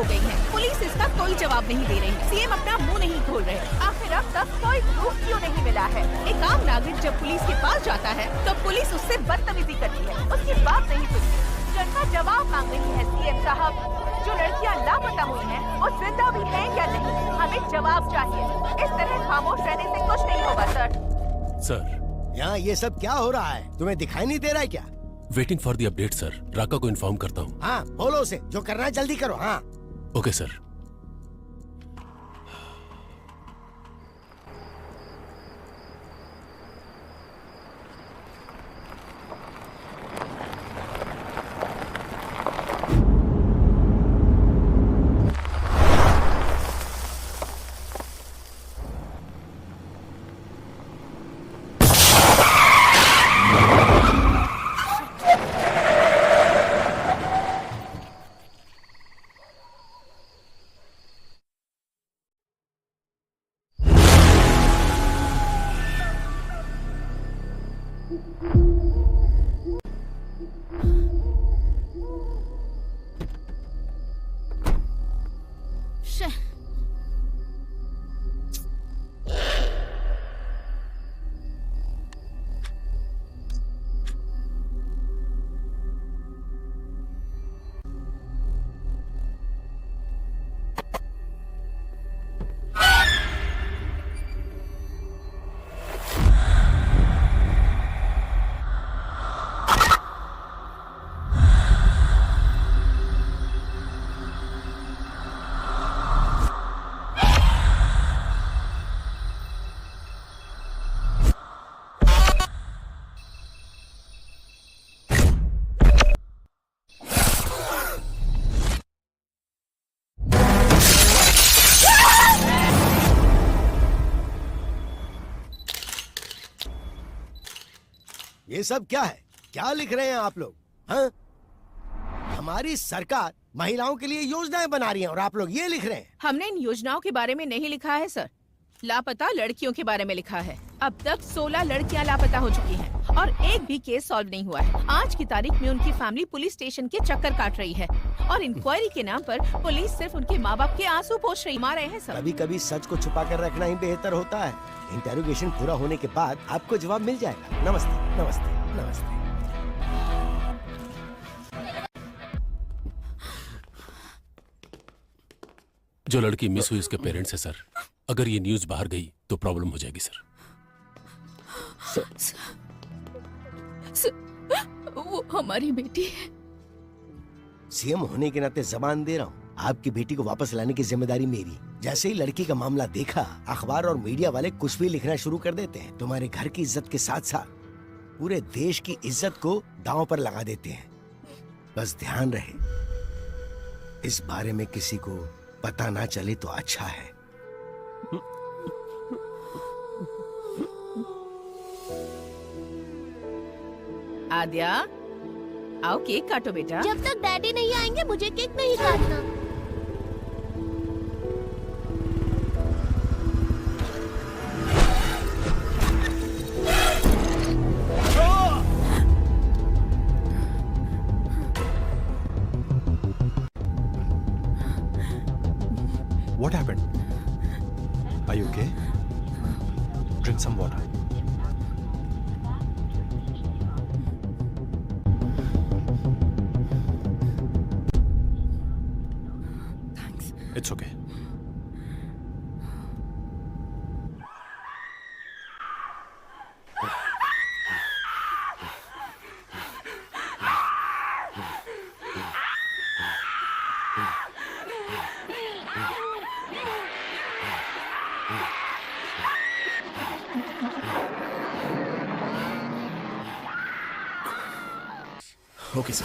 गई हैं। पुलिस इसका कोई जवाब नहीं दे रही। सीएम अपना मुंह नहीं खोल रहे। आखिर अब तक कोई प्रूफ क्यों नहीं मिला है? एक आम नागरिक जब पुलिस के पास जाता है तो पुलिस उससे बदतमीजी करती है, उसकी बात नहीं सुनती। जनता जवाब मांग रही है। सीएम साहब, जो लड़कियां लापता हुई हैं, वो जिंदा भी हैं या नहीं? हमें जवाब चाहिए। इस तरह खामोश रहने से कुछ नहीं होगा सर। यहाँ ये सब क्या हो रहा है? तुम्हें दिखाई नहीं दे रहा है क्या? Waiting for the update sir. Raka को इन्फॉर्म करता हूँ। हाँ, बोलो उसे जो करना है जल्दी करो। हाँ ओके सर। ये सब क्या है? क्या लिख रहे हैं आप लोग? हाँ? हमारी सरकार महिलाओं के लिए योजनाएं बना रही है और आप लोग ये लिख रहे हैं? हमने इन योजनाओं के बारे में नहीं लिखा है सर। लापता लड़कियों के बारे में लिखा है। अब तक 16 लड़कियां लापता हो चुकी हैं और एक भी केस सॉल्व नहीं हुआ है। आज की तारीख में उनकी फैमिली पुलिस स्टेशन के चक्कर काट रही है और इंक्वायरी के नाम पर पुलिस सिर्फ उनके माँ बाप के आंसू पोंछ रही मार रहे हैं सर। कभी कभी सच को छुपा कर रखना ही बेहतर होता है। इंटेरोगेशन पूरा होने के बाद आपको जवाब मिल जाएगा। नमस्ते नमस्ते नमस्ते। जो लड़की मिस हुई उसके पेरेंट्स है सर। अगर ये न्यूज बाहर गई तो प्रॉब्लम हो जाएगी सर। वो हमारी बेटी है। सीएम होने के नाते जबान दे रहा हूँ, आपकी बेटी को वापस लाने की जिम्मेदारी मेरी। जैसे ही लड़की का मामला देखा, अखबार और मीडिया वाले कुछ भी लिखना शुरू कर देते हैं। तुम्हारे घर की इज्जत के साथ साथ पूरे देश की इज्जत को दांव पर लगा देते हैं। बस ध्यान रहे, इस बारे में किसी को पता ना चले तो अच्छा है। आद्या, आओ केक काटो बेटा। जब तक डैडी नहीं आएंगे मुझे केक नहीं काटना। What happened? Are you okay? Drink some water. Thanks. It's okay. Okay sir.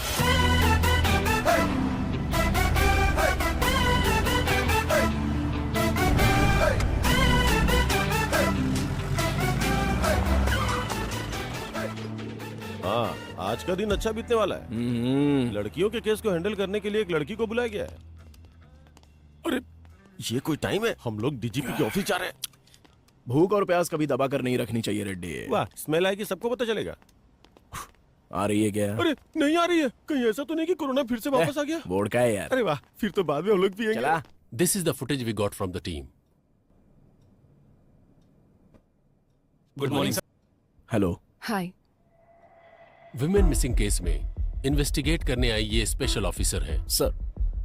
हाँ, आज का दिन अच्छा बीतने वाला है। लड़कियों के केस को हैंडल करने के लिए एक लड़की को बुलाया गया है। अरे ये कोई टाइम है? हम लोग डीजीपी के ऑफिस जा रहे हैं। भूख और प्यास कभी दबा कर नहीं रखनी चाहिए रेड्डी। वाह, स्मेल आएगी सबको पता चलेगा। आ रही है क्या? अरे नहीं आ रही है, कहीं ऐसा तो नहीं कि कोरोना फिर से वापस आ गया? बोर्ड का है यार। अरे वाह, फिर तो बाद में हम लोग पिएंगे। चला। This is the footage we got from the team. Good morning, sir. Hello. Hi. Women missing case में इन्वेस्टिगेट करने आई ये स्पेशल ऑफिसर हैं। सर,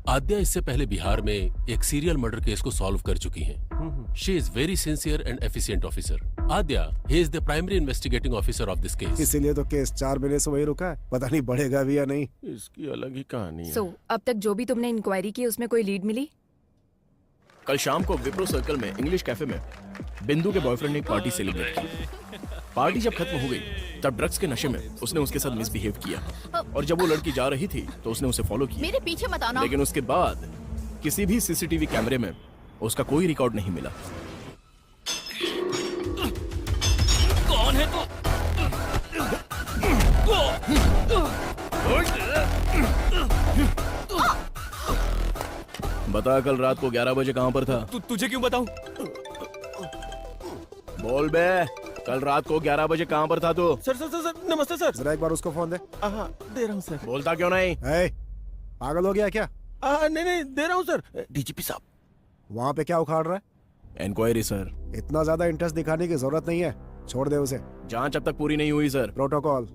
आद्या इससे पहले बिहार में एक सीरियल मर्डर केस को सॉल्व कर चुकी हैं। She is very sincere and efficient officer. Aadya, he is the primary investigating officer of this case. इसीलिए तो केस 4 महीने से वही रुका है, पता नहीं बढ़ेगा भी या नहीं। इसकी अलग ही कहानी है। सो अब तक जो भी तुमने इंक्वायरी की उसमें कोई लीड मिली? कल शाम को विप्रो सर्कल में इंग्लिश कैफे में बिंदु के बॉयफ्रेंड ने एक पार्टी सेलिब्रेट की। पार्टी जब खत्म हो गई तब ड्रग्स के नशे में उसने उसके साथ मिसबिहेव किया और जब वो लड़की जा रही थी तो उसने उसे फॉलो किया। मेरे पीछे मत आना। लेकिन उसके बाद किसी भी सीसीटीवी कैमरे में उसका कोई रिकॉर्ड नहीं मिला। कौन है तू? बता, कल रात को 11 बजे कहाँ पर था? तुझे क्यों बताऊं? बोल बे, कल रात को 11 बजे कहाँ पर था तू? सर सर सर सर, नमस्ते सर। जरा एक बार उसको फोन दे। हाँ, दे रहा हूँ सर। बोलता क्यों नहीं? ए, पागल हो गया क्या? नहीं नहीं, दे रहा हूँ सर। डीजीपी साहब। वहाँ पे क्या उखाड़ रहा है? Inquiry sir. इतना ज्यादा इंटरेस्ट दिखाने की जरूरत नहीं है, छोड़ दे उसे। जांच अब तक पूरी नहीं हुई sir. Protocol.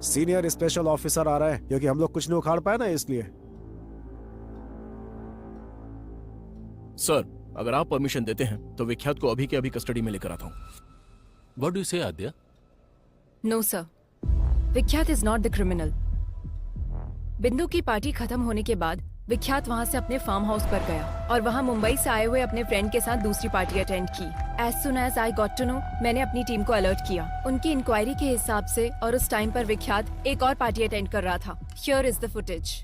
Senior special officer आ रहा है, क्योंकि हम लोग कुछ नहीं उखाड़ पाए ना, इसलिए। सर, अगर आप परमिशन देते हैं तो विख्यात को अभी के अभी कस्टडी में लेकर आता हूँ। What do you say, Adya? No sir, Vikhyat is not the criminal. Bindu की पार्टी खत्म होने के बाद विख्यात वहां से अपने फार्म हाउस पर गया और वहां मुंबई से आए हुए अपने फ्रेंड के साथ दूसरी पार्टी अटेंड की। As soon as I got to know, मैंने अपनी टीम को अलर्ट किया। उनकी इंक्वायरी के हिसाब से और उस टाइम पर विख्यात एक और पार्टी अटेंड कर रहा था। Here is the footage.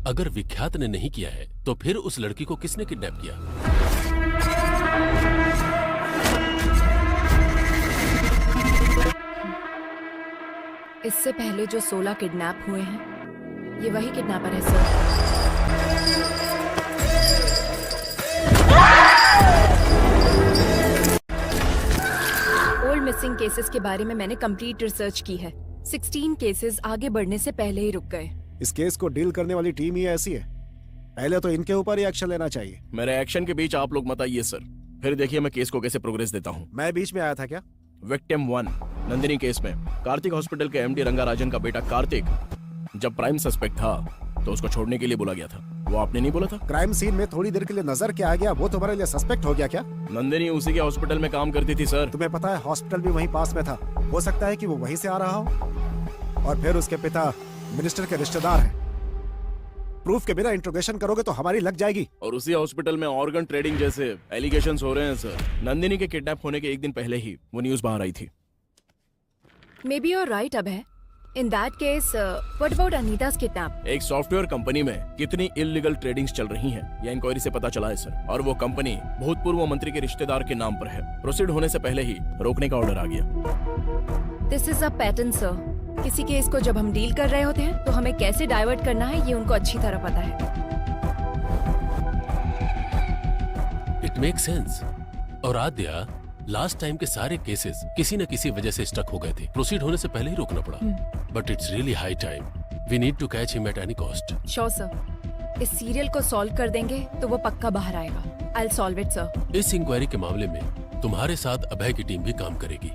अगर विख्यात ने नहीं किया है तो फिर उस लड़की को किसने किडनैप किया? इससे पहले जो 16 किडनैप हुए हैं, ये वही किडनैपर है सर। ओल्ड मिसिंग केसेस के बारे में मैंने कंप्लीट रिसर्च की है। 16 केसेस आगे बढ़ने से पहले ही रुक गए। इस केस को डील करने वाली टीम ही ऐसी है, पहले तो इनके ऊपर ही एक्शन लेना चाहिए। मेरे एक्शन के बीच आप लोग मत आइए सर, फिर देखिए मैं केस को कैसे प्रोग्रेस देता हूँ। मैं बीच में आया था क्या? विक्टिम 1 नंदिनी केस में कार्तिक हॉस्पिटल के एमडी रंगाराजन का बेटा कार्तिक जब प्राइम सस्पेक्ट था तो उसको छोड़ने के लिए बोला गया था। वो आपने नहीं बोला था? क्राइम सीन में थोड़ी देर के लिए नजर क्या आ गया, वो तुम्हारे लिए सस्पेक्ट हो गया क्या? नंदिनी उसी के हॉस्पिटल में काम करती थी सर। तुम्हें पता है हॉस्पिटल भी वहीं पास में था, हो सकता है कि वो वहीं से आ रहा हो। और फिर उसके पिता मिनिस्टर के रिश्तेदार हैं। प्रूफ के बिना इंट्रोगेशन करोगे तो हमारी लग जाएगी। और उसी हॉस्पिटल में ऑर्गन ट्रेडिंग जैसे एलिगेशंस हो रहे हैं सर। नंदिनी के किडनैप होने के एक दिन पहले ही वो न्यूज बाहर आई थी। May be your right Abhay. In that case what about Anita's kidnap? एक सॉफ्टवेयर कंपनी में कितनी इलीगल ट्रेडिंग्स चल रही हैं, यह इंक्वायरी से पता चला है सर। और वो कंपनी भूतपूर्व मंत्री के रिश्तेदार के नाम पर है। प्रोसीड होने से पहले ही रोकने का ऑर्डर आ गया। This is a pattern sir. किसी केस को जब हम डील कर रहे होते हैं तो हमें कैसे डाइवर्ट करना है ये उनको अच्छी तरह पता है। It make sense. और आद्या, लास्ट टाइम के सारे केसेस किसी न किसी वजह से स्टक हो गए थे। प्रोसीड होने से पहले ही रोकना पड़ा। But it's really high time. We need to catch him at any cost. Sure sir. इस सीरियल को सॉल्व कर देंगे तो वो पक्का बाहर आएगा। I will solve it sir. इस इंक्वायरी के मामले में तुम्हारे साथ अभय की टीम भी काम करेगी।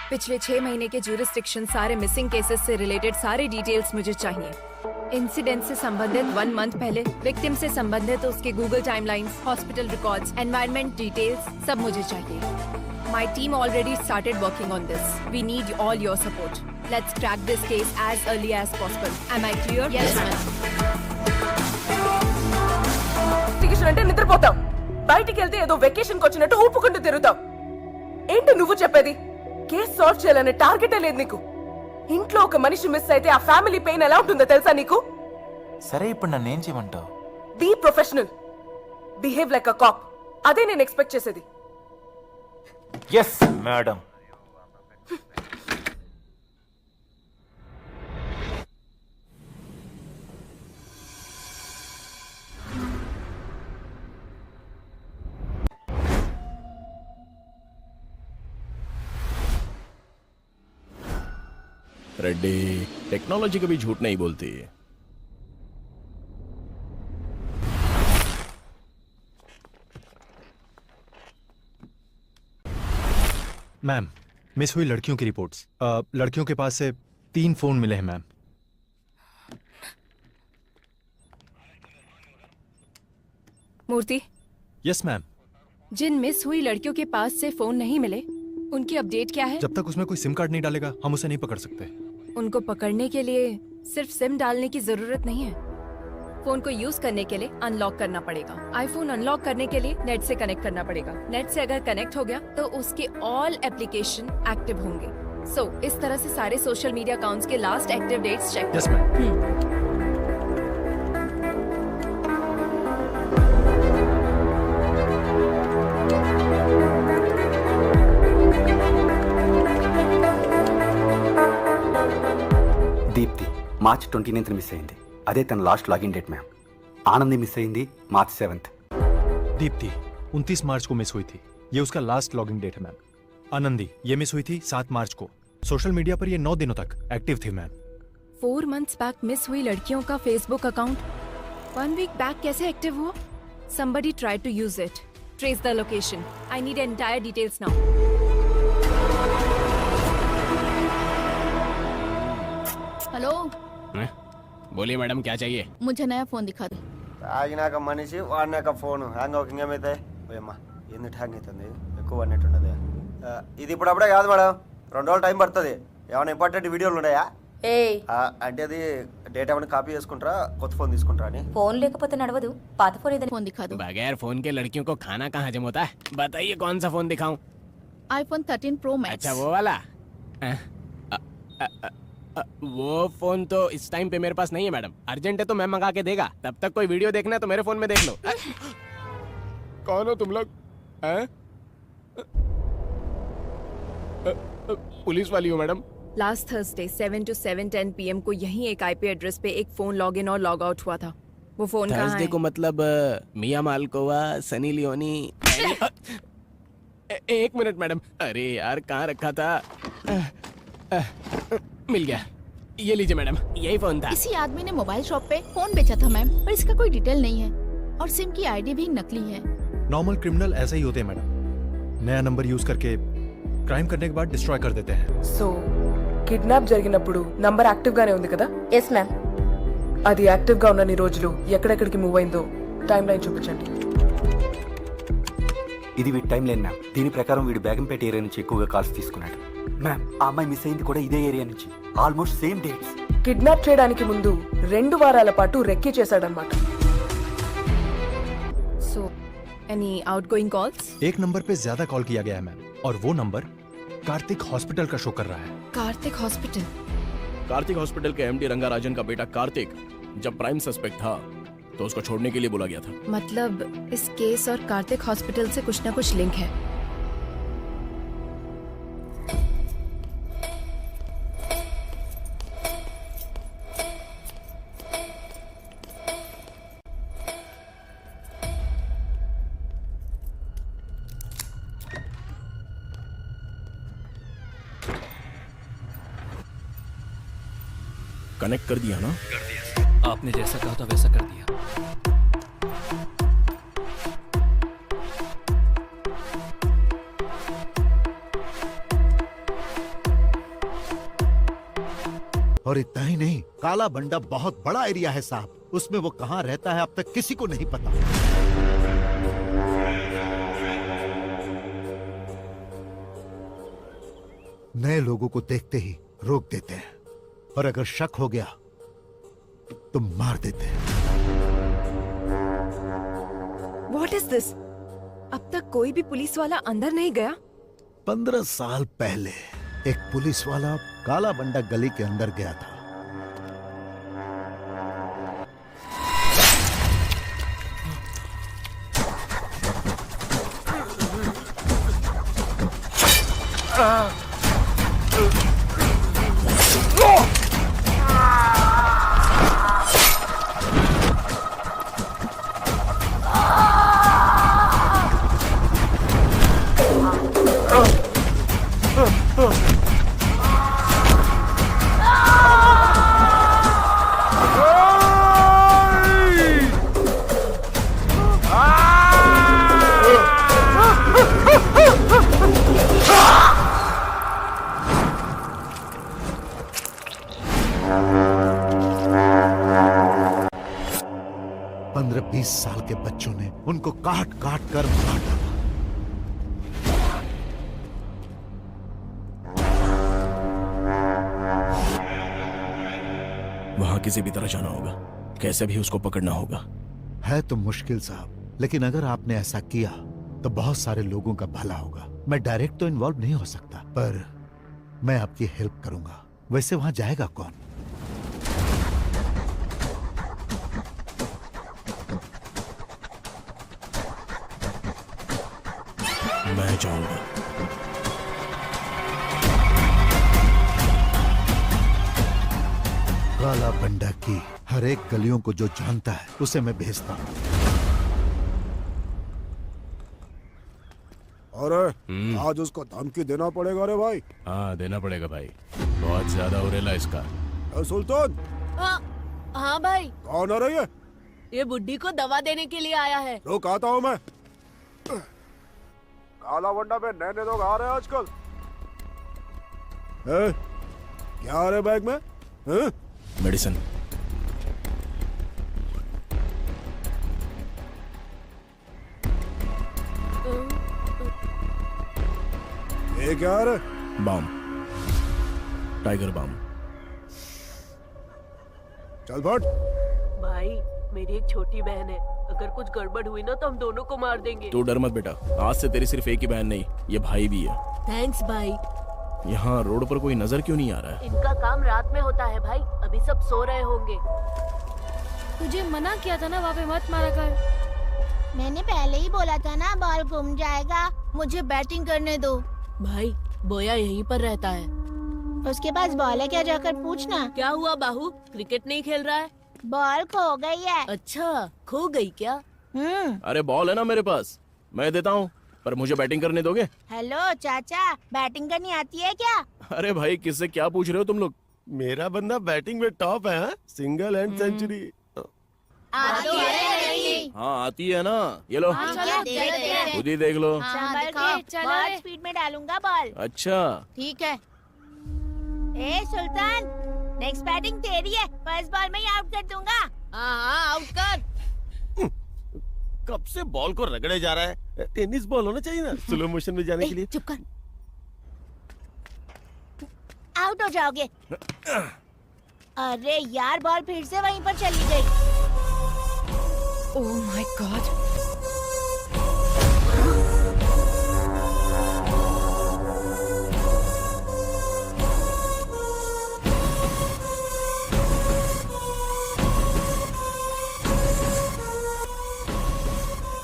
पिछले 6 महीने के ज्यूरिस्डिक्शन, सारे मिसिंग केसेस से रिलेटेड सारे डिटेल्स मुझे चाहिए। इंसिडेंट से संबंधित 1 मंथ पहले, विक्टिम से संबंधित उसके Google timelines, hospital records, environment details, सब मुझे चाहिए। My team already started working on this. We need all your support. Let's crack this case as early as possible. Am I clear? Yes, ma'am. అంటే నిద్రపోతాం, బయటికి వెళ్తే ఏదో vacation వచ్చినట్టు ఊపుకుంటూ తిరుగుతాం. ఏంటి నువ్వు చెప్పేది? కేసు సాల్వ్ చేయాలనే టార్గెటే లేదు నీకు. ఇంట్లో ఒక మనిషి మిస్ అయితే ఆ ఫ్యామిలీ పెయిన్ ఎలా ఉంటుందో తెలుసా నీకు? సరే, ఇప్పుడు నన్ను ఏం చేయమంటావు? Be professional, behave like a cop. అదే నేను ఎక్స్పెక్ట్ చేసేది. Yes madam. रेड्डी, टेक्नोलॉजी कभी झूठ नहीं बोलती। मैम, मिस हुई लड़कियों की रिपोर्ट्स। लड़कियों के पास से 3 फोन मिले हैं मैम। मूर्ति, यस मैम। जिन मिस हुई लड़कियों के पास से फोन नहीं मिले, उनकी अपडेट क्या है? जब तक उसमें कोई सिम कार्ड नहीं डालेगा हम उसे नहीं पकड़ सकते। उनको पकड़ने के लिए सिर्फ सिम डालने की जरूरत नहीं है। फोन को यूज करने के लिए अनलॉक करना पड़ेगा। आईफोन अनलॉक करने के लिए नेट से कनेक्ट करना पड़ेगा। नेट से अगर कनेक्ट हो गया तो उसके ऑल एप्लीकेशन एक्टिव होंगे। इस तरह से सारे सोशल मीडिया अकाउंट्स के last active dates check. Yes ma'am. Deepti March 29th miss అయింది. అదే తన last login date ma'am. Anandi miss అయింది మార్చ్ 7th. दीप्ति 29 मार्च को मिस हुई थी, ये उसका लास्ट लॉगिन डेट है मैम। आनंदी ये मिस हुई थी 7 मार्च को। सोशल मीडिया पर ये 9 दिनों तक एक्टिव थी मैम। 4 months बैक मिस हुई लड़कियों का फेसबुक अकाउंट 1 week बैक कैसे एक्टिव हुआ? Somebody tried to use it. Trace the location. I need entire details now. Hello, बोलिए मैडम, क्या चाहिए? मुझे नया फोन दिखा दे। తాగినాక మనిషి వాడినాక ఫోన్ హ్యాంగ్ అవుతుంది ఏమైతే అమ్మా ఎందుకు హ్యాంగ్ అవుతుంది ఎక్కువ అన్నట్టున్నది ఇది ఇప్పుడప్పుడే కాదు మేడం 2 రోజులు టైం పడుతుంది ఏమైనా ఇంపార్టెంట్ వీడియోలు ఉన్నాయా అంటే అది డేటా ఏమైనా కాపీ చేసుకుంటారా కొత్త ఫోన్ తీసుకుంటారా అని फोन లేకపోతే నడవదు పాత फोन ఏదైనా फोन दिखा दो। बगैर फोन के लड़कियों को खाना कहाँ हजम होता है? बताइए कौन सा फोन दिखाऊं? IPhone 13 pro max. अच्छा वो वाला? वो फोन तो इस टाइम पे मेरे पास नहीं है मैडम। अर्जेंट है तो मैं मंगा के देगा। तब तक कोई वीडियो देखना है तो मेरे फोन में देख लो। कौन हो तुम लोग? पुलिस वाली हो madam? Last Thursday 7 to 7:10 PM को यही एक IP एड्रेस पे एक फोन लॉग इन और लॉग आउट हुआ था। वो फोन कहाँ है? थर्सडे को मतलब मिया मालकोवा, सनी लियोनी। एक मिनट मैडम, अरे यार कहाँ रखा था? मिल गया, ये लीजिए मैडम, यही फोन था। किसी आदमी ने मोबाइल शॉप पे फोन बेचा था मैम, पर इसका कोई डिटेल नहीं है और सिम की आईडी भी नकली है। नॉर्मल क्रिमिनल ऐसे ही होते हैं मैडम, नया नंबर यूज करके क्राइम करने के बाद डिस्ट्रॉय कर देते हैं। కిడ్నాప్ జరిగినప్పుడు నంబర్ యాక్టివ్ గానే ఉంది కదా? Yes ma'am. అది యాక్టివ్ గా ఉన్నన్ని రోజులు ఎక్కడెక్కడికి మూవ్ అయిందో టైం లైన్ చూపించండి। ఇది వీడి టైం లైన్ మ్యామ్. దీని ప్రకారం వీడు బేగంపేట ఏరియా నుంచి ఎక్కువగా కాల్స్ తీసుకున్నాడు మ్యామ్. ఆ అమ్మాయి మిస్ అయింది కూడా ఇదే ఏరియా నుంచి, ఆల్మోస్ట్ సేమ్ డేట్స్. కిడ్నాప్ చేయడానికి ముందు 2 వారాల పాటు రెక్కీ చేశాడన్నమాట। So any outgoing calls? एक नंबर पे ज्यादा कॉल किया गया है मैम, और वो नंबर कार्तिक हॉस्पिटल का शो कर रहा है। कार्तिक हॉस्पिटल? कार्तिक हॉस्पिटल के MD रंगाराजन का बेटा कार्तिक जब प्राइम सस्पेक्ट था तो उसको छोड़ने के लिए बोला गया था। मतलब इस केस और कार्तिक हॉस्पिटल से कुछ ना कुछ लिंक है। कनेक्ट कर दिया ना? कर दिया। आपने जैसा कहा था वैसा कर दिया। और इतना ही नहीं, काला बंडा बहुत बड़ा एरिया है साहब, उसमें वो कहाँ रहता है अब तक किसी को नहीं पता। नए लोगों को देखते ही रोक देते हैं, और अगर शक हो गया तो मार देते हैं। What is this? अब तक कोई भी पुलिस वाला अंदर नहीं गया? 15 साल पहले एक पुलिस वाला काला बंडा गली के अंदर गया था। 20 साल के बच्चों ने उनको काट काट कर मार डाला। वहां किसी भी तरह जाना होगा, कैसे भी उसको पकड़ना होगा। है तो मुश्किल साहब, लेकिन अगर आपने ऐसा किया तो बहुत सारे लोगों का भला होगा। मैं डायरेक्ट तो इन्वॉल्व नहीं हो सकता, पर मैं आपकी हेल्प करूंगा। वैसे वहां जाएगा कौन? मैं जाऊंगा। काला बंडा की हर एक गलियों को जो जानता है उसे मैं भेजता हूँ। अरे आज उसको धमकी देना पड़ेगा रे भाई। हाँ देना पड़ेगा भाई, बहुत ज्यादा हो रेला इसका। सुल्तान। हाँ भाई। कौन आ रही है? ये बुड्ढी को दवा देने के लिए आया है। रुक आता हूँ मैं। काला बंडा पे नए लोग आ रहे हैं आजकल। क्या आ रहे बैग में? मेडिसिन। ये क्या आ रहा? Balm, Tiger Balm. चल फट। भाई मेरी एक छोटी बहन है, अगर कुछ गड़बड़ हुई ना तो हम दोनों को मार देंगे। तू डर मत बेटा, आज से तेरी सिर्फ एक ही बहन नहीं, ये भाई भी है। थैंक्स भाई। यहाँ रोड पर कोई नजर क्यों नहीं आ रहा है? इनका काम रात में होता है भाई, अभी सब सो रहे होंगे। तुझे मना किया था ना वहाँ पे मत मारा कर। मैंने पहले ही बोला था ना बॉल घूम जाएगा, मुझे बैटिंग करने दो। भाई बोया यहीं पर रहता है। उसके पास बॉल है क्या, जाकर पूछना। क्या हुआ बाहू, क्रिकेट नहीं खेल रहा है? बॉल खो गई है। अच्छा खो गई क्या? अरे बॉल है ना मेरे पास, मैं देता हूँ, पर मुझे बैटिंग करने दोगे? हेलो चाचा, बैटिंग करनी आती है क्या? अरे भाई किससे क्या पूछ रहे हो तुम लोग? मेरा बंदा बैटिंग में टॉप है, सिंगल एंड सेंचुरी। आती है नहीं। हाँ आती है ना, ये लो खुद ही देख लो। संभल के, बहुत स्पीड में डालूंगा बॉल। अच्छा ठीक है। ए सुल्तान, नेक्स्ट बैटिंग तेरी है, फर्स्ट बॉल में ही आउट कर दूंगा। हाँ आउट कर। कब से बॉल को रगड़े जा रहा है? टेनिस बॉल होना चाहिए ना स्लो मोशन में जाने के लिए। चुप कर, आउट हो जाओगे। अरे यार, बॉल फिर से वहीं पर चली गई। Oh my God.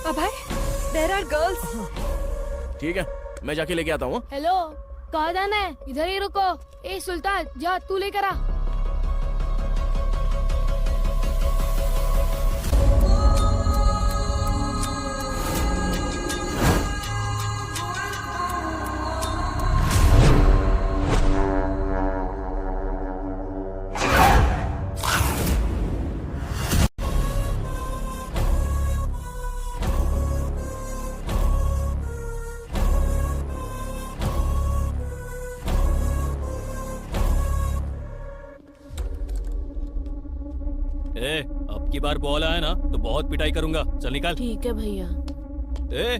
Abhay, there are girls. ठीक है, मैं जाके लेके आता हूँ। हेलो, कहाँ जाना है? इधर ही रुको। ए सुल्तान, जा तू लेकर आ। अब की बार बॉल आया ना तो बहुत पिटाई करूंगा। चल निकाल। ठीक है भैया। ए,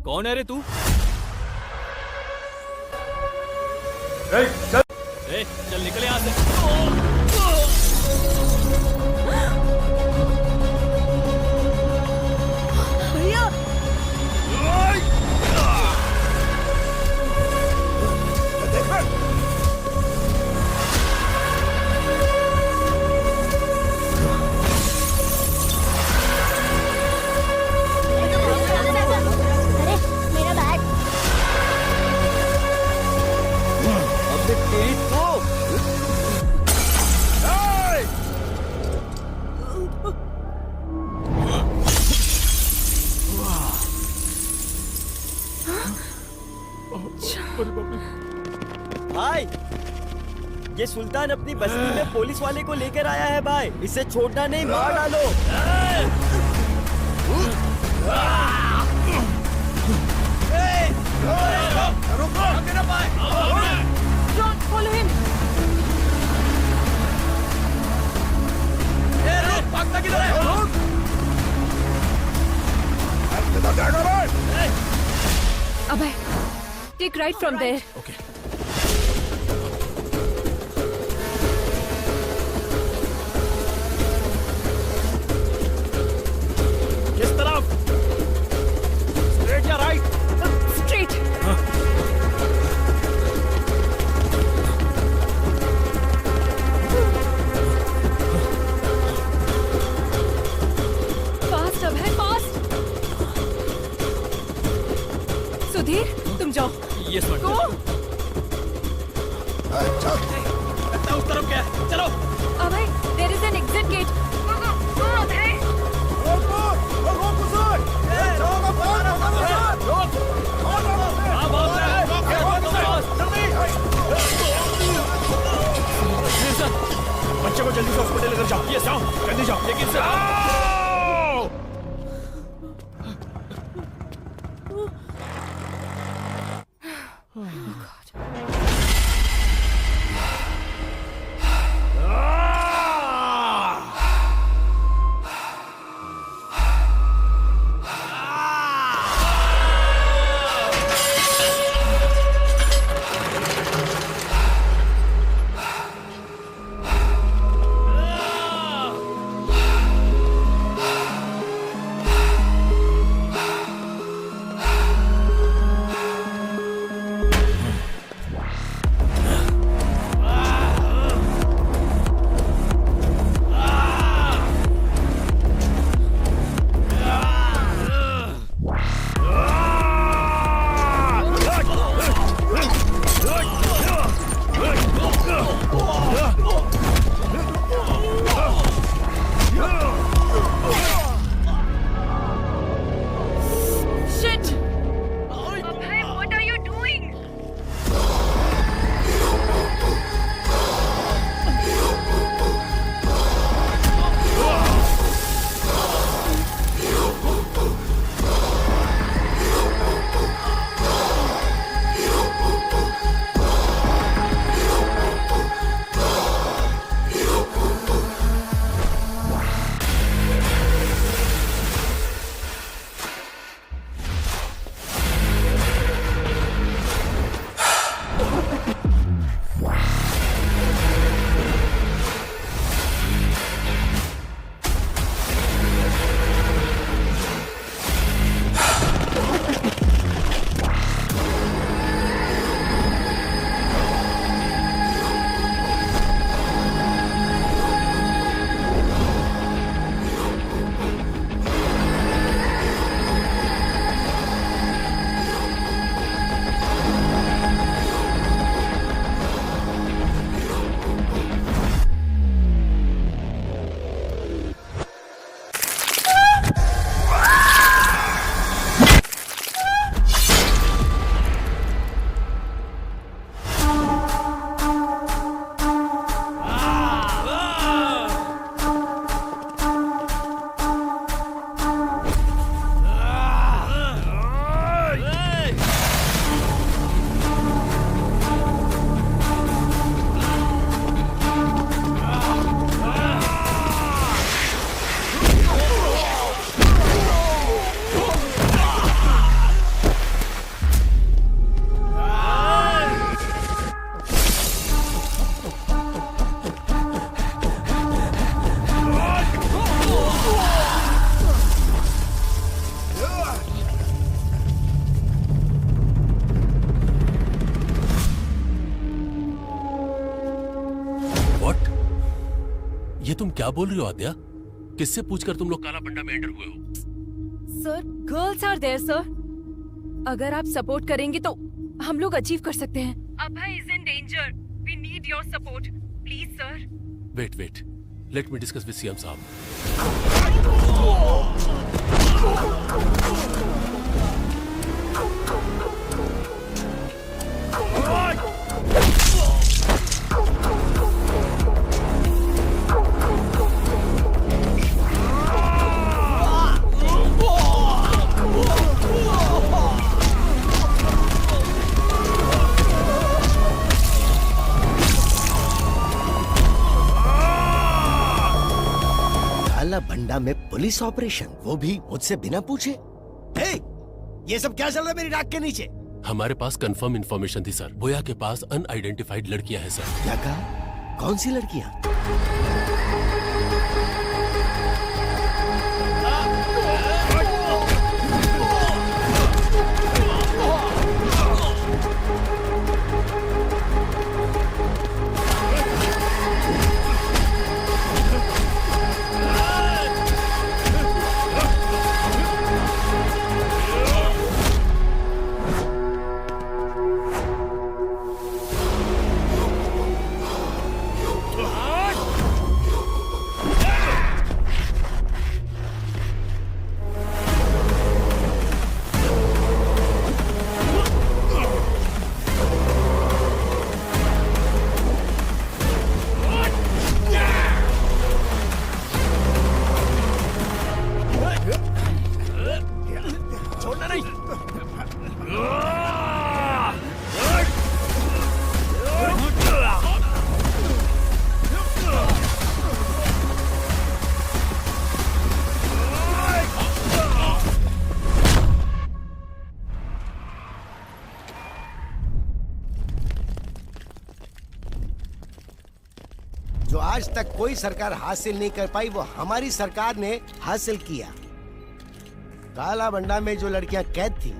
कौन है रे तू? चल निकल यहाँ से। भैया अरे मेरा बैट। भाई, ये सुल्तान अपनी बस्ती में पुलिस वाले को लेकर आया है भाई, इसे छोड़ना नहीं, मार डालो। Don't follow him. Abhay, take right from there. Okay. किस तरफ? स्ट्रेट या right? Straight. Fast Abhay, fast. Sudhir, तुम जाओ। Yes madam. गो। उस तरफ क्या है? चलो। Abhay, there is an exit gate. Abhay. बच्चे को जल्दी से हॉस्पिटल लेकर जाओ। यस, जाओ, जल्दी जाओ। लेकिन ये तुम क्या बोल रही हो आद्या? किससे पूछकर तुम लोग काला बंडा में एंटर हुए हो? Sir, girls are there sir. अगर आप सपोर्ट करेंगे तो हम लोग अचीव कर सकते हैं। Abhay is in danger. We need your support please sir. Wait, let me discuss with CM साहब। भंडा में पुलिस ऑपरेशन, वो भी मुझसे बिना पूछे। हे, ये सब क्या चल रहा है मेरी नाक के नीचे? हमारे पास कंफर्म इंफॉर्मेशन थी सर। बोया के पास अनआइडेंटिफाइड लड़कियां हैं सर। क्या कहा? कौन सी लड़कियां? जो आज तक कोई सरकार हासिल नहीं कर पाई वो हमारी सरकार ने हासिल किया। काला बंडा में जो लड़कियां कैद थी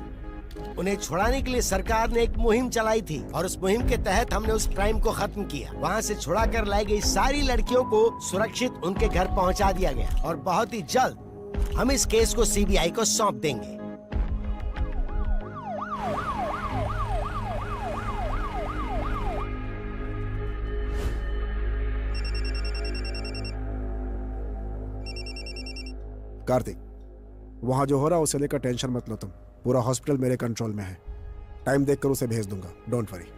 उन्हें छुड़ाने के लिए सरकार ने एक मुहिम चलाई थी और उस मुहिम के तहत हमने उस क्राइम को खत्म किया। वहां से छुड़ा कर लाई गई सारी लड़कियों को सुरक्षित उनके घर पहुंचा दिया गया और बहुत ही जल्द हम इस केस को सीबीआई को सौंप देंगे। कार्तिक, वहां जो हो रहा है उसे लेकर टेंशन मत लो तुम। पूरा हॉस्पिटल मेरे कंट्रोल में है। टाइम देखकर उसे भेज दूंगा, don't worry.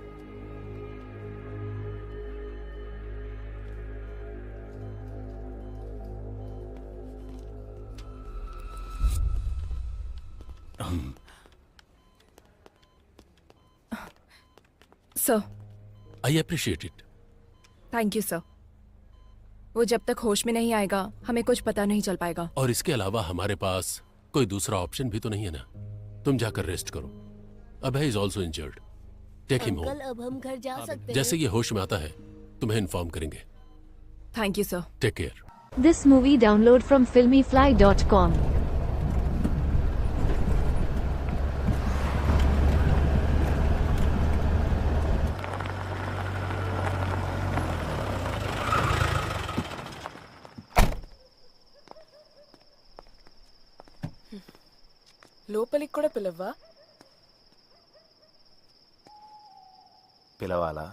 Sir, I appreciate it. Thank you sir. वो जब तक होश में नहीं आएगा हमें कुछ पता नहीं चल पाएगा। और इसके अलावा हमारे पास कोई दूसरा ऑप्शन भी तो नहीं है ना। तुम जाकर रेस्ट करो। Abhay is also injured, take him home. अब हम घर जा सकते हैं। जैसे ये होश में आता है तुम्हें इन्फॉर्म करेंगे। Thank you sir. Take care. This movie download from filmyfly.com. లోపలికి కూడా పిలవ్వా? పిలవాలా?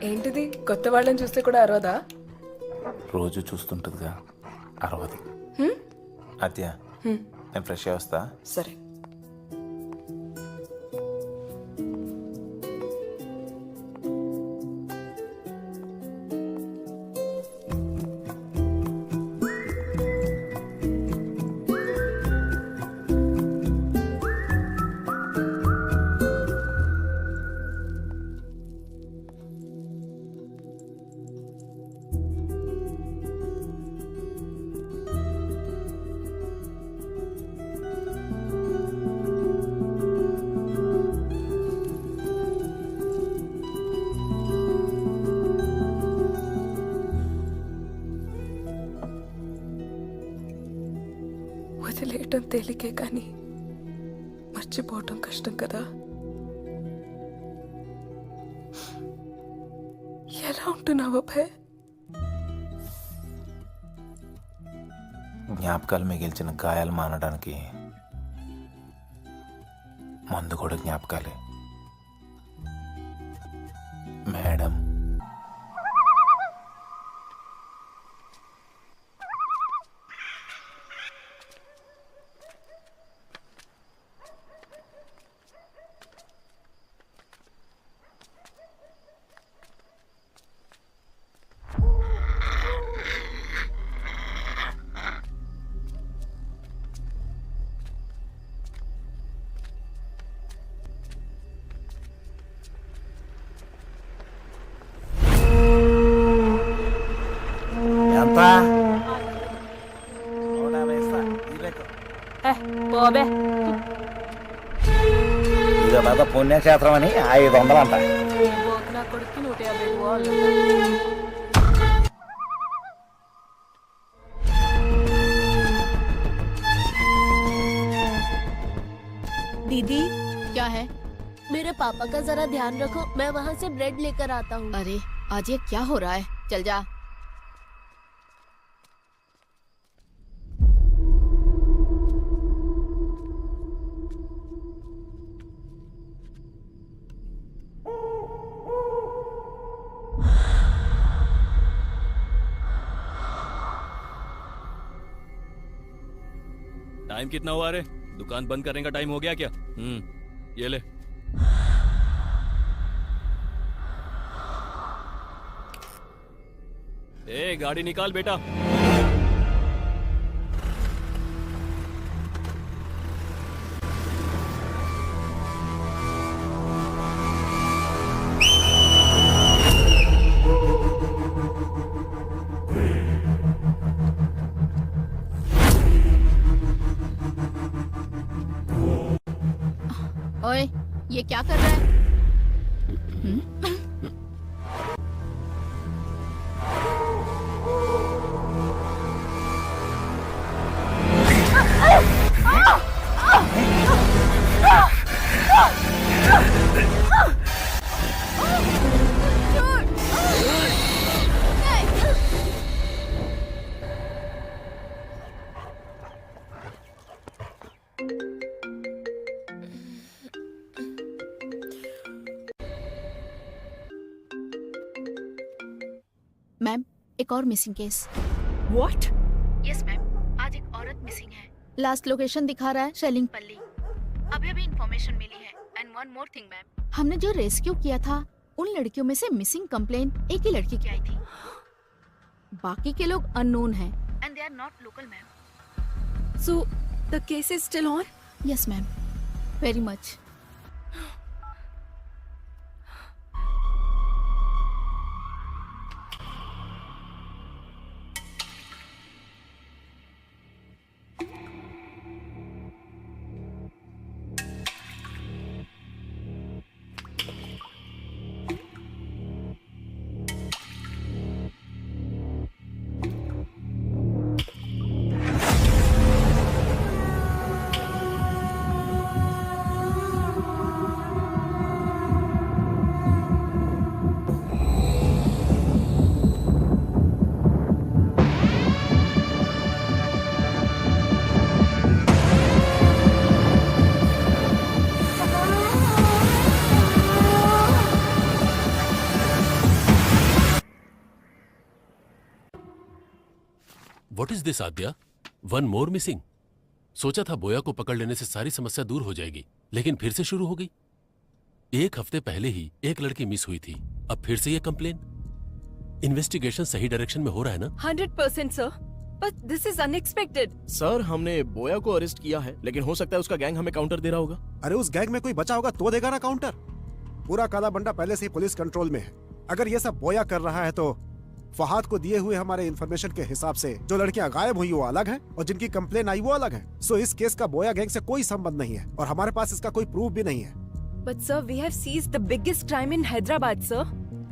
ఏంటిది, కొత్త వాళ్ళని చూస్తే కూడా అరవదా? రోజు చూస్తుంటదిగా, అరవదు. అత్య, నేను ఫ్రెష్ అయ్యి వస్తా. సరే. వదిలేయటం తేలికే కానీ మర్చిపోవటం కష్టం కదా. ఎలా ఉంటున్నావు అభయ్? జ్ఞాపకాలు మిగిల్చిన గాయాలు మానడానికి మందు కూడా జ్ఞాపకాలే. మేడం, పోబే ఇదో పెద్ద పుణ్యక్షేత్రం అని 500 అంట. నా కొడుకు 150 వాళ్ళు. दीदी क्या है? मेरे पापा का जरा ध्यान रखो, मैं वहाँ से ब्रेड लेकर आता हूँ। अरे आज ये क्या हो रहा है? चल जा। टाइम कितना हुआ रे? दुकान बंद करने का टाइम हो गया क्या? ये ले। ए गाड़ी निकाल बेटा। ओए, ये क्या कर रहा है? मैम, एक और missing case. What? Yes ma'am, आज एक औरत मिसिंग है। लास्ट लोकेशन दिखा रहा है शेलिंगपल्ली। अभी इंफॉर्मेशन मिली है। And one more thing ma'am, हमने जो रेस्क्यू किया था उन लड़कियों में से मिसिंग कंप्लेन एक ही लड़की की आई थी। बाकी के लोग अननोन हैं and they are not local ma'am. So the case is still on? Yes ma'am, very much. What is this, Adya? One more missing. सोचा था बोया को पकड़ लेने से सारी समस्या दूर हो जाएगी, लेकिन फिर से शुरू हो गई। एक हफ्ते पहले ही एक लड़की मिस हुई थी, अब फिर से ये कंप्लेन। इन्वेस्टिगेशन सही डायरेक्शन में हो रहा है ना? 100% sir, but this is unexpected. Sir, हमने बोया को अरेस्ट किया है, लेकिन हो सकता है उसका गैंग हमें काउंटर दे रहा होगा। अरे उस गैंग में कोई बचा होगा तो देगा ना काउंटर। पूरा काला बंडा पहले से ही पुलिस कंट्रोल में है। अगर ये सब बोया कर रहा है तो फहाद को दिए हुए हमारे इंफॉर्मेशन के हिसाब से जो लड़कियां गायब हुई वो अलग हैं और जिनकी कंप्लेन आई वो अलग है। सो इस केस का बोया गैंग से कोई संबंध नहीं है और हमारे पास इसका कोई प्रूफ भी नहीं है। But sir, we have seized the biggest crime in Hyderabad sir.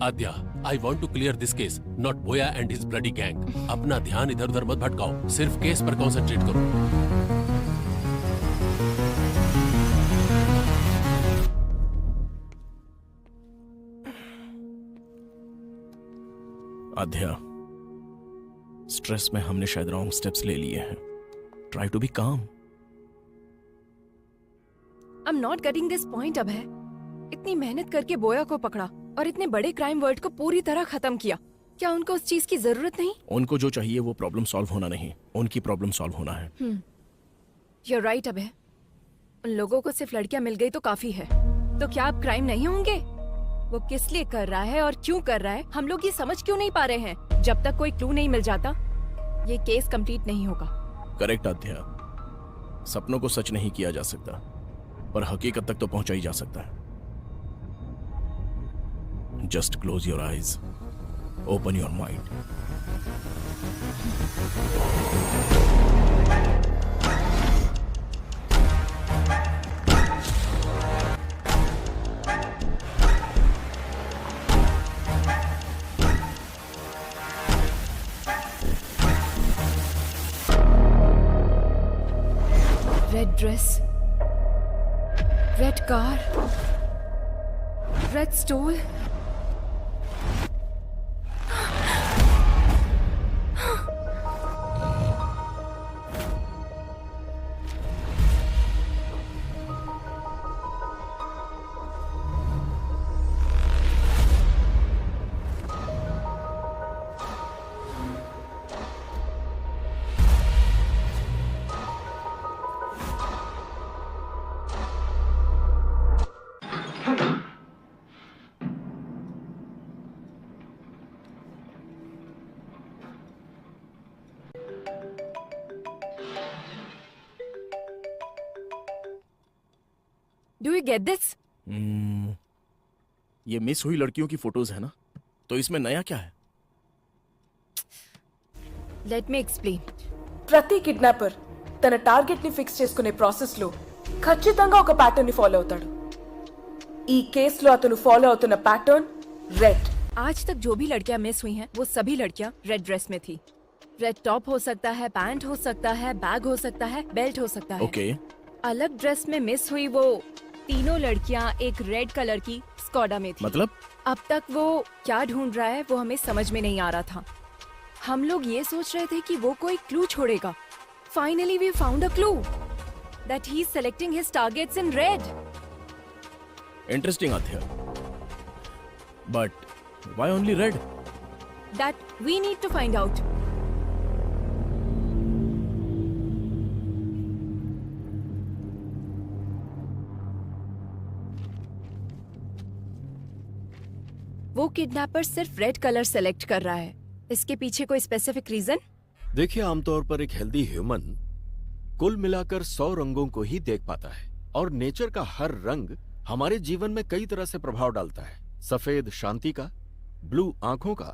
Adya, I want to clear this case, not Boya and his bloody gang. अपना ध्यान इधर उधर मत भटकाओ, सिर्फ केस पर कॉन्सेंट्रेट करो। आद्या, स्ट्रेस में हमने शायद रॉन्ग स्टेप्स ले लिए हैं। ट्राई टू बी काम। I am not getting this point. अब है इतनी मेहनत करके बोया को पकड़ा और इतने बड़े क्राइम वर्ल्ड को पूरी तरह खत्म किया, क्या उनको उस चीज की जरूरत नहीं? उनको जो चाहिए वो प्रॉब्लम सॉल्व होना नहीं, उनकी प्रॉब्लम सॉल्व होना है। You're right अब है। उन लोगों को सिर्फ लड़कियां मिल गई तो काफी है। तो क्या अब क्राइम नहीं होंगे? वो किस लिए कर रहा है और क्यों कर रहा है, हम लोग ये समझ क्यों नहीं पा रहे हैं? जब तक कोई क्लू नहीं मिल जाता ये केस कंप्लीट नहीं होगा। करेक्ट आद्या, सपनों को सच नहीं किया जा सकता, पर हकीकत तक तो पहुंचा ही जा सकता है। Just close your eyes, open your mind. Red dress, red car, red stole. Do you get this? ये मिस हुई लड़कियों की फोटोज है ना, तो इसमें नया क्या है? Let me explain. ప్రతి కిడ్నాపర్ తన టార్గెట్ ని ఫిక్స్ చేసుకునే ప్రాసెస్ లో ఖచ్చితంగా ఒక ప్యాటర్న్ ని ఫాలో అవుతాడు. ఈ కేసులో అతను ఫాలో అవుతున్న ప్యాటర్న్ రెడ్. आज तक जो भी लड़कियां मिस हुई हैं, वो सभी लड़कियां रेड ड्रेस में थी. रेड टॉप हो सकता है, पैंट हो सकता है, बैग हो सकता है, बेल्ट हो सकता है. ओके. अलग ड्रेस में मिस हुई वो तीनों लड़कियां एक रेड कलर की स्कॉडा में थी. मतलब? अब तक वो क्या ढूंढ रहा है वो हमें समझ में नहीं आ रहा था. हम लोग ये सोच रहे थे कि वो कोई क्लू छोड़ेगा. Finally we found a clue that he is selecting his targets in red. Interesting, Athya. But why only red? That we need to find out. वो किडनैपर सिर्फ रेड कलर सेलेक्ट कर रहा है. इसके पीछे कोई स्पेसिफिक रीजन? देखिए, आमतौर पर एक हेल्दी ह्यूमन कुल मिलाकर 100 रंगों को ही देख पाता है, और नेचर का हर रंग हमारे जीवन में कई तरह से प्रभाव डालता है. सफेद शांति का, ब्लू आंखों का,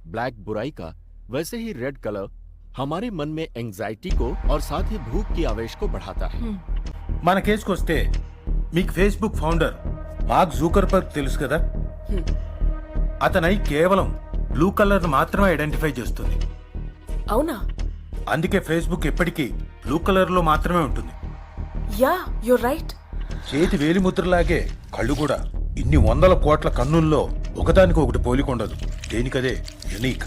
ब्लैक बुराई का. वैसे ही रेड कलर हमारे मन में एंजाइटी को और साथ ही भूख की आवेश को बढ़ाता है. మన కేసుకు వస్తే మీకు ఫేస్బుక్ ఫౌండర్ మార్క్ జూకర్బర్గ్ తెలుసు కదా. అతనై కేవలం బ్లూ కలర్ మాత్రమే ఐడెంటిఫై చేస్తుంది. అవునా? అందుకే ఫేస్బుక్ ఎప్పటికీ బ్లూ కలర్ లో మాత్రమే ఉంటుంది. Yeah, you're right. చేతి వేలి ముద్రలాగే కళ్ళు కూడా ఇన్ని వందల కోట్ల కన్నుల్లో ఒకదానికి ఒకటి పోలికొండదు. దేనికదే యునిక్.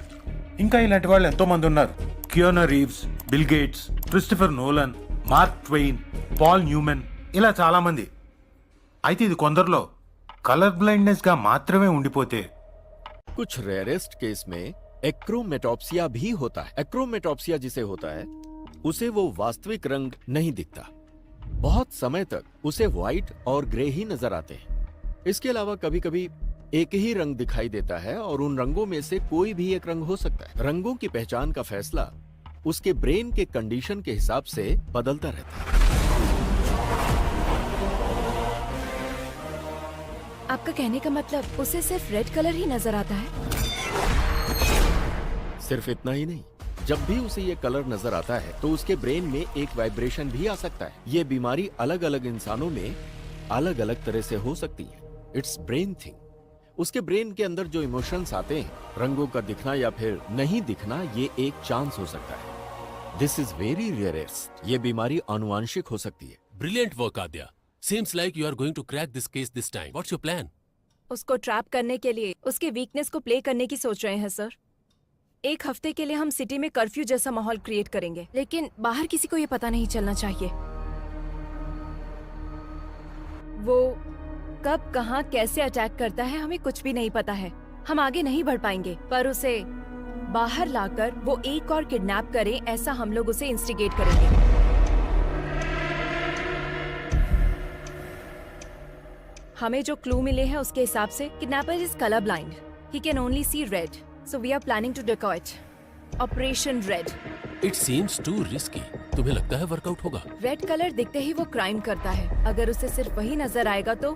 ఇంకా ఇలాంటి వాళ్ళు ఎంతో మంది ఉన్నారు. Keanu Reeves, Bill Gates, Christopher Nolan, Mark Twain, Paul Newman, ఇలా చాలా మంది. అయితే ఇది కొందరిలో కలర్ బ్లైండ్నెస్ గా మాత్రమే ఉండిపోతే कुछ रेयरेस्ट केस में एक्रोमेटॉप्सिया भी होता है. एक्रोमेटॉप्सिया जिसे होता है, उसे वो वास्तविक रंग नहीं दिखता. बहुत समय तक उसे व्हाइट और ग्रे ही नजर आते हैं. इसके अलावा कभी कभी एक ही रंग दिखाई देता है, और उन रंगों में से कोई भी एक रंग हो सकता है. रंगों की पहचान का फैसला उसके ब्रेन के कंडीशन के हिसाब से बदलता रहता है. आपका कहने का मतलब उसे सिर्फ रेड कलर ही नजर आता है? सिर्फ इतना ही नहीं, जब भी उसे ये कलर नजर आता है तो उसके ब्रेन में एक वाइब्रेशन भी आ सकता है. ये बीमारी अलग अलग इंसानों में अलग अलग तरह से हो सकती है. It's brain thing. उसके ब्रेन के अंदर जो इमोशंस आते हैं, रंगों का दिखना या फिर नहीं दिखना, ये एक चांस हो सकता है. This is very rarest. ये बीमारी आनुवांशिक हो सकती है. Brilliant work, Adya. Seems like you are going to crack this case this time. What's your plan? उसको ट्रैप करने के लिए उसके वीकनेस को प्ले करने की सोच रहे हैं सर. 1 हफ्ते के लिए हम सिटी में कर्फ्यू जैसा माहौल क्रिएट करेंगे, लेकिन बाहर किसी को ये पता नहीं चलना चाहिए. वो कब कहाँ कैसे अटैक करता है हमें कुछ भी नहीं पता है. हम आगे नहीं बढ़ पाएंगे, पर उसे बाहर लाकर वो एक और किडनैप करे, ऐसा हम लोग उसे इंस्टिगेट करेंगे. हमें जो क्लू मिले हैं उसके हिसाब से kidnapper is colour blind. He can only see red, so we are planning to decoy operation red. It seems too risky. तुम्हें लगता है वर्कआउट होगा? रेड कलर दिखते ही वो क्राइम करता है. अगर उसे सिर्फ वही नजर आएगा तो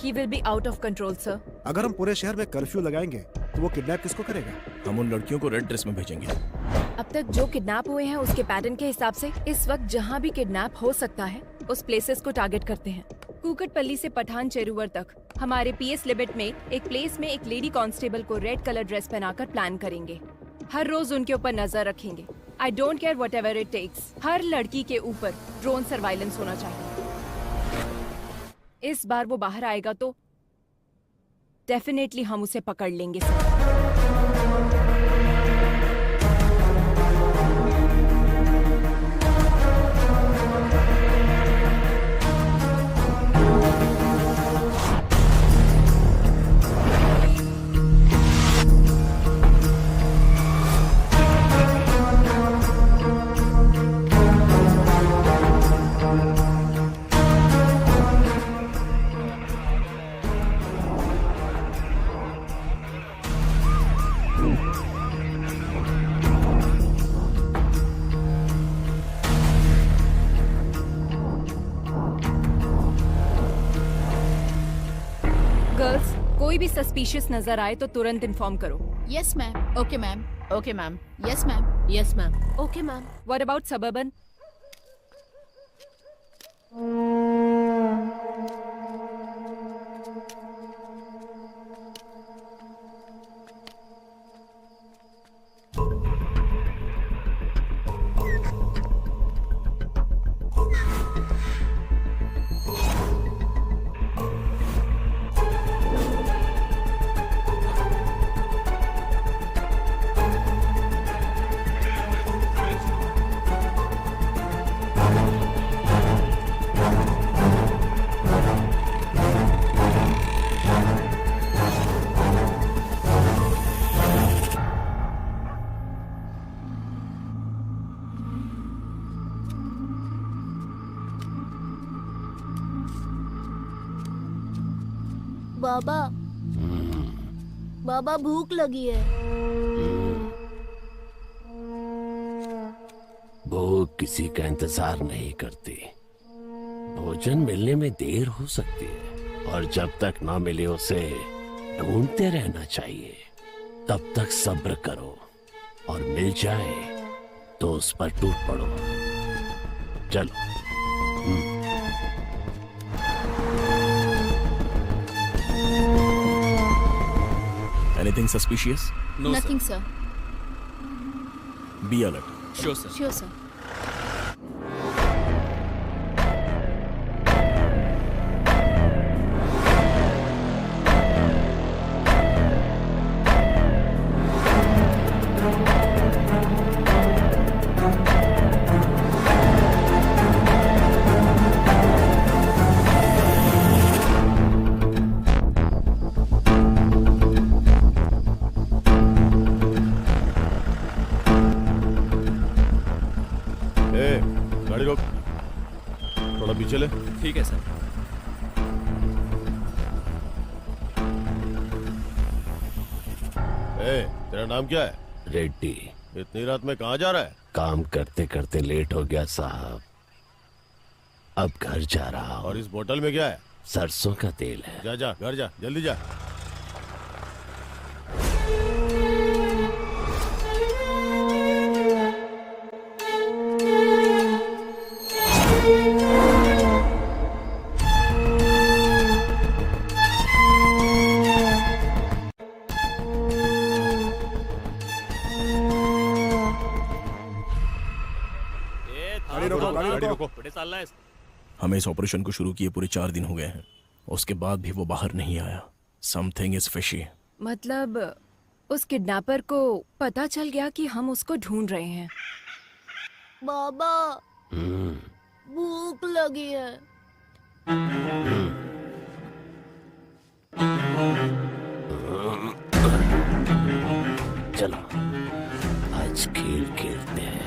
he will be out of control, sir. अगर हम पूरे शहर में कर्फ्यू लगाएंगे तो वो किडनैप किसको करेगा? हम उन लड़कियों को रेड ड्रेस में भेजेंगे. अब तक जो किडनैप हुए हैं उसके पैटर्न के हिसाब से इस वक्त जहाँ भी किडनैप हो सकता है उस प्लेसेस को टारगेट करते हैं। कूकटपल्ली से पठान चेरुवर तक हमारे पीएस लिमिट में एक प्लेस में एक लेडी कांस्टेबल को रेड कलर ड्रेस पहनाकर प्लान करेंगे। हर रोज उनके ऊपर नजर रखेंगे। I don't care whatever it takes. हर लड़की के ऊपर ड्रोन सर्वाइलेंस होना चाहिए। इस बार वो बाहर आएगा तो डेफिनेटली हम उसे पकड़ लेंगे सर। गर्ल्स, कोई भी सस्पिशियस नजर आए तो तुरंत इन्फॉर्म करो। Yes ma'am. Okay ma'am. Okay ma'am. Yes ma'am. Yes ma'am. Okay ma'am. What about suburban? बाबा, बाबा भूख लगी है। भूख किसी का इंतजार नहीं करती। भोजन मिलने में देर हो सकती है और जब तक ना मिले उसे ढूंढते रहना चाहिए। तब तक सब्र करो और मिल जाए तो उस पर टूट पड़ो। चलो। Anything suspicious? No, Nothing, sir. Be alert. Sure, sir. Sure, sir. गाड़ी रोक, थोड़ा पीछे ले। ठीक है सर। तेरा नाम क्या है? रेड्डी। इतनी रात में कहाँ जा रहा है? काम करते करते लेट हो गया साहब, अब घर जा रहा हूँ। और इस बोतल में क्या है? सरसों का तेल है। जा जा, घर जा, जल्दी जा। हमें इस ऑपरेशन को शुरू किए पूरे 4 दिन हो गए हैं, उसके बाद भी वो बाहर नहीं आया। Something is fishy. मतलब उस किडनैपर को पता चल गया कि हम उसको ढूंढ रहे हैं। बाबा, भूख लगी है। चलो आज खेल खेलते हैं।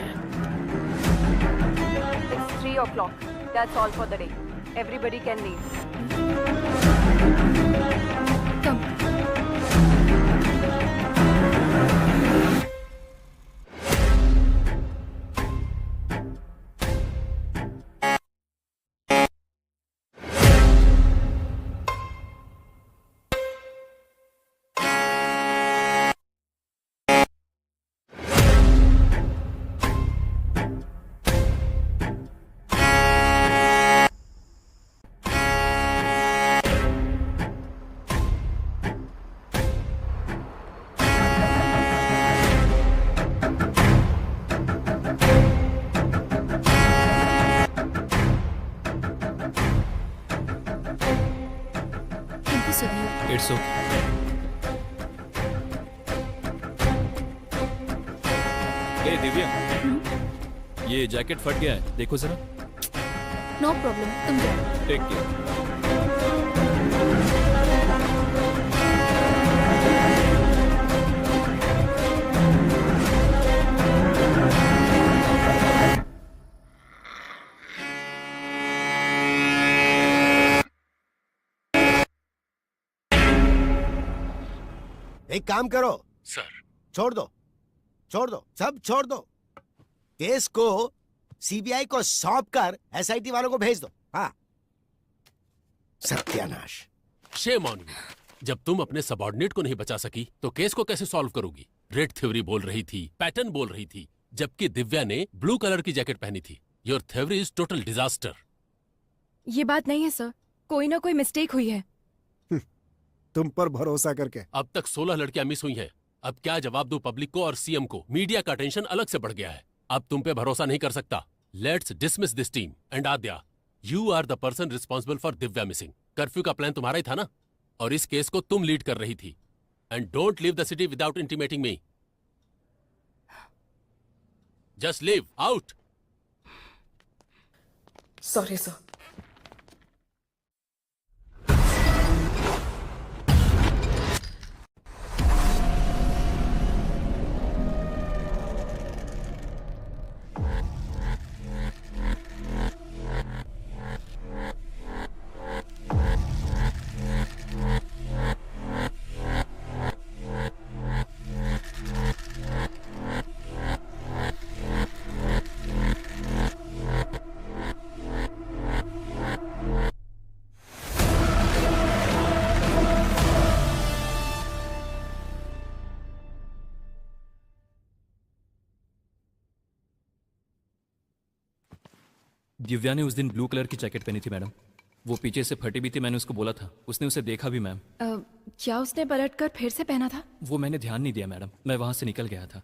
It's 3 o'clock. That's all for the day. Everybody can leave. Come. It's okay. ए दिव्या, ये जैकेट फट गया है, देखो जरा। नो प्रॉब्लम, तुम जाओ। Take care. एक काम करो सर, छोड़ दो सब छोड़ दो। केस को सीबीआई को सौंप कर एसआईटी वालों को भेज दो। हाँ, सत्यानाश। Shame on you. जब तुम अपने सबऑर्डिनेट को नहीं बचा सकी तो केस को कैसे सॉल्व करोगी? रेड थ्योरी बोल रही थी, पैटर्न बोल रही थी, जबकि दिव्या ने ब्लू कलर की जैकेट पहनी थी। Your theory is total disaster. ये बात नहीं है सर, कोई ना कोई मिस्टेक हुई है। तुम पर भरोसा करके। अब तक 16 लड़कियां मिस हुई हैं। अब क्या जवाब दूं पब्लिक को और सीएम को? मीडिया का अटेंशन अलग से बढ़ गया है। अब तुम पे भरोसा नहीं कर सकता। Let's dismiss this team and Adya, you are the person responsible for Divya missing. Curfew का प्लान तुम्हारा ही था ना, और इस केस को तुम लीड कर रही थी। And don't leave the city without intimating me. Just leave out. Sorry sir. Divya ने उस दिन ब्लू कलर की जैकेट पहनी थी मैडम। वो पीछे से फटी भी थी, मैंने उसको बोला था। उसने उसे देखा भी मैम। क्या उसने पलटकर फिर से पहना था? वो मैंने ध्यान नहीं दिया मैडम, मैं वहां से निकल गया था।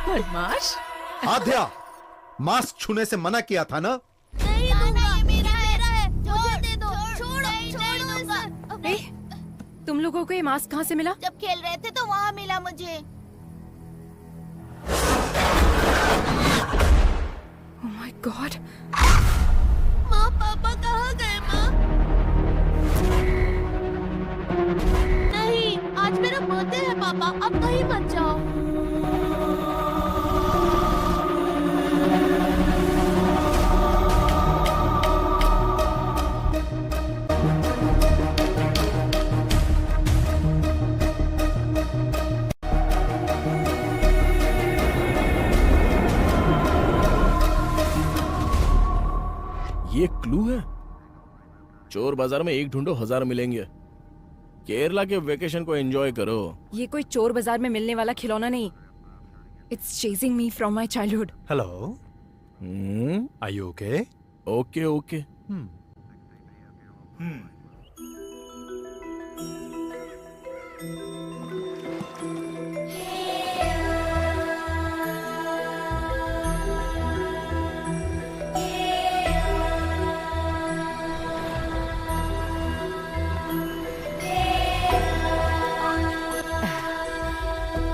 बदमाश। आद्या, मास्क छूने से मना किया था ना? नहीं दूंगा, ये मेरा है। छोड़ दे दो, छोड़ दूंगा। तुम लोगों को ये मास्क कहाँ से मिला? जब खेल रहे थे तो वहाँ मिला मुझे। Oh my God! माँ, पापा कहाँ गए माँ? नहीं, आज मेरा बर्थडे है पापा, अब कहीं मत जाओ। ये क्लू है? चोर बाजार में एक ढूंढो 1000 मिलेंगे। केरला के वेकेशन को एंजॉय करो। ये कोई चोर बाजार में मिलने वाला खिलौना नहीं। It's chasing me from my childhood. Hello, are you okay? Okay okay.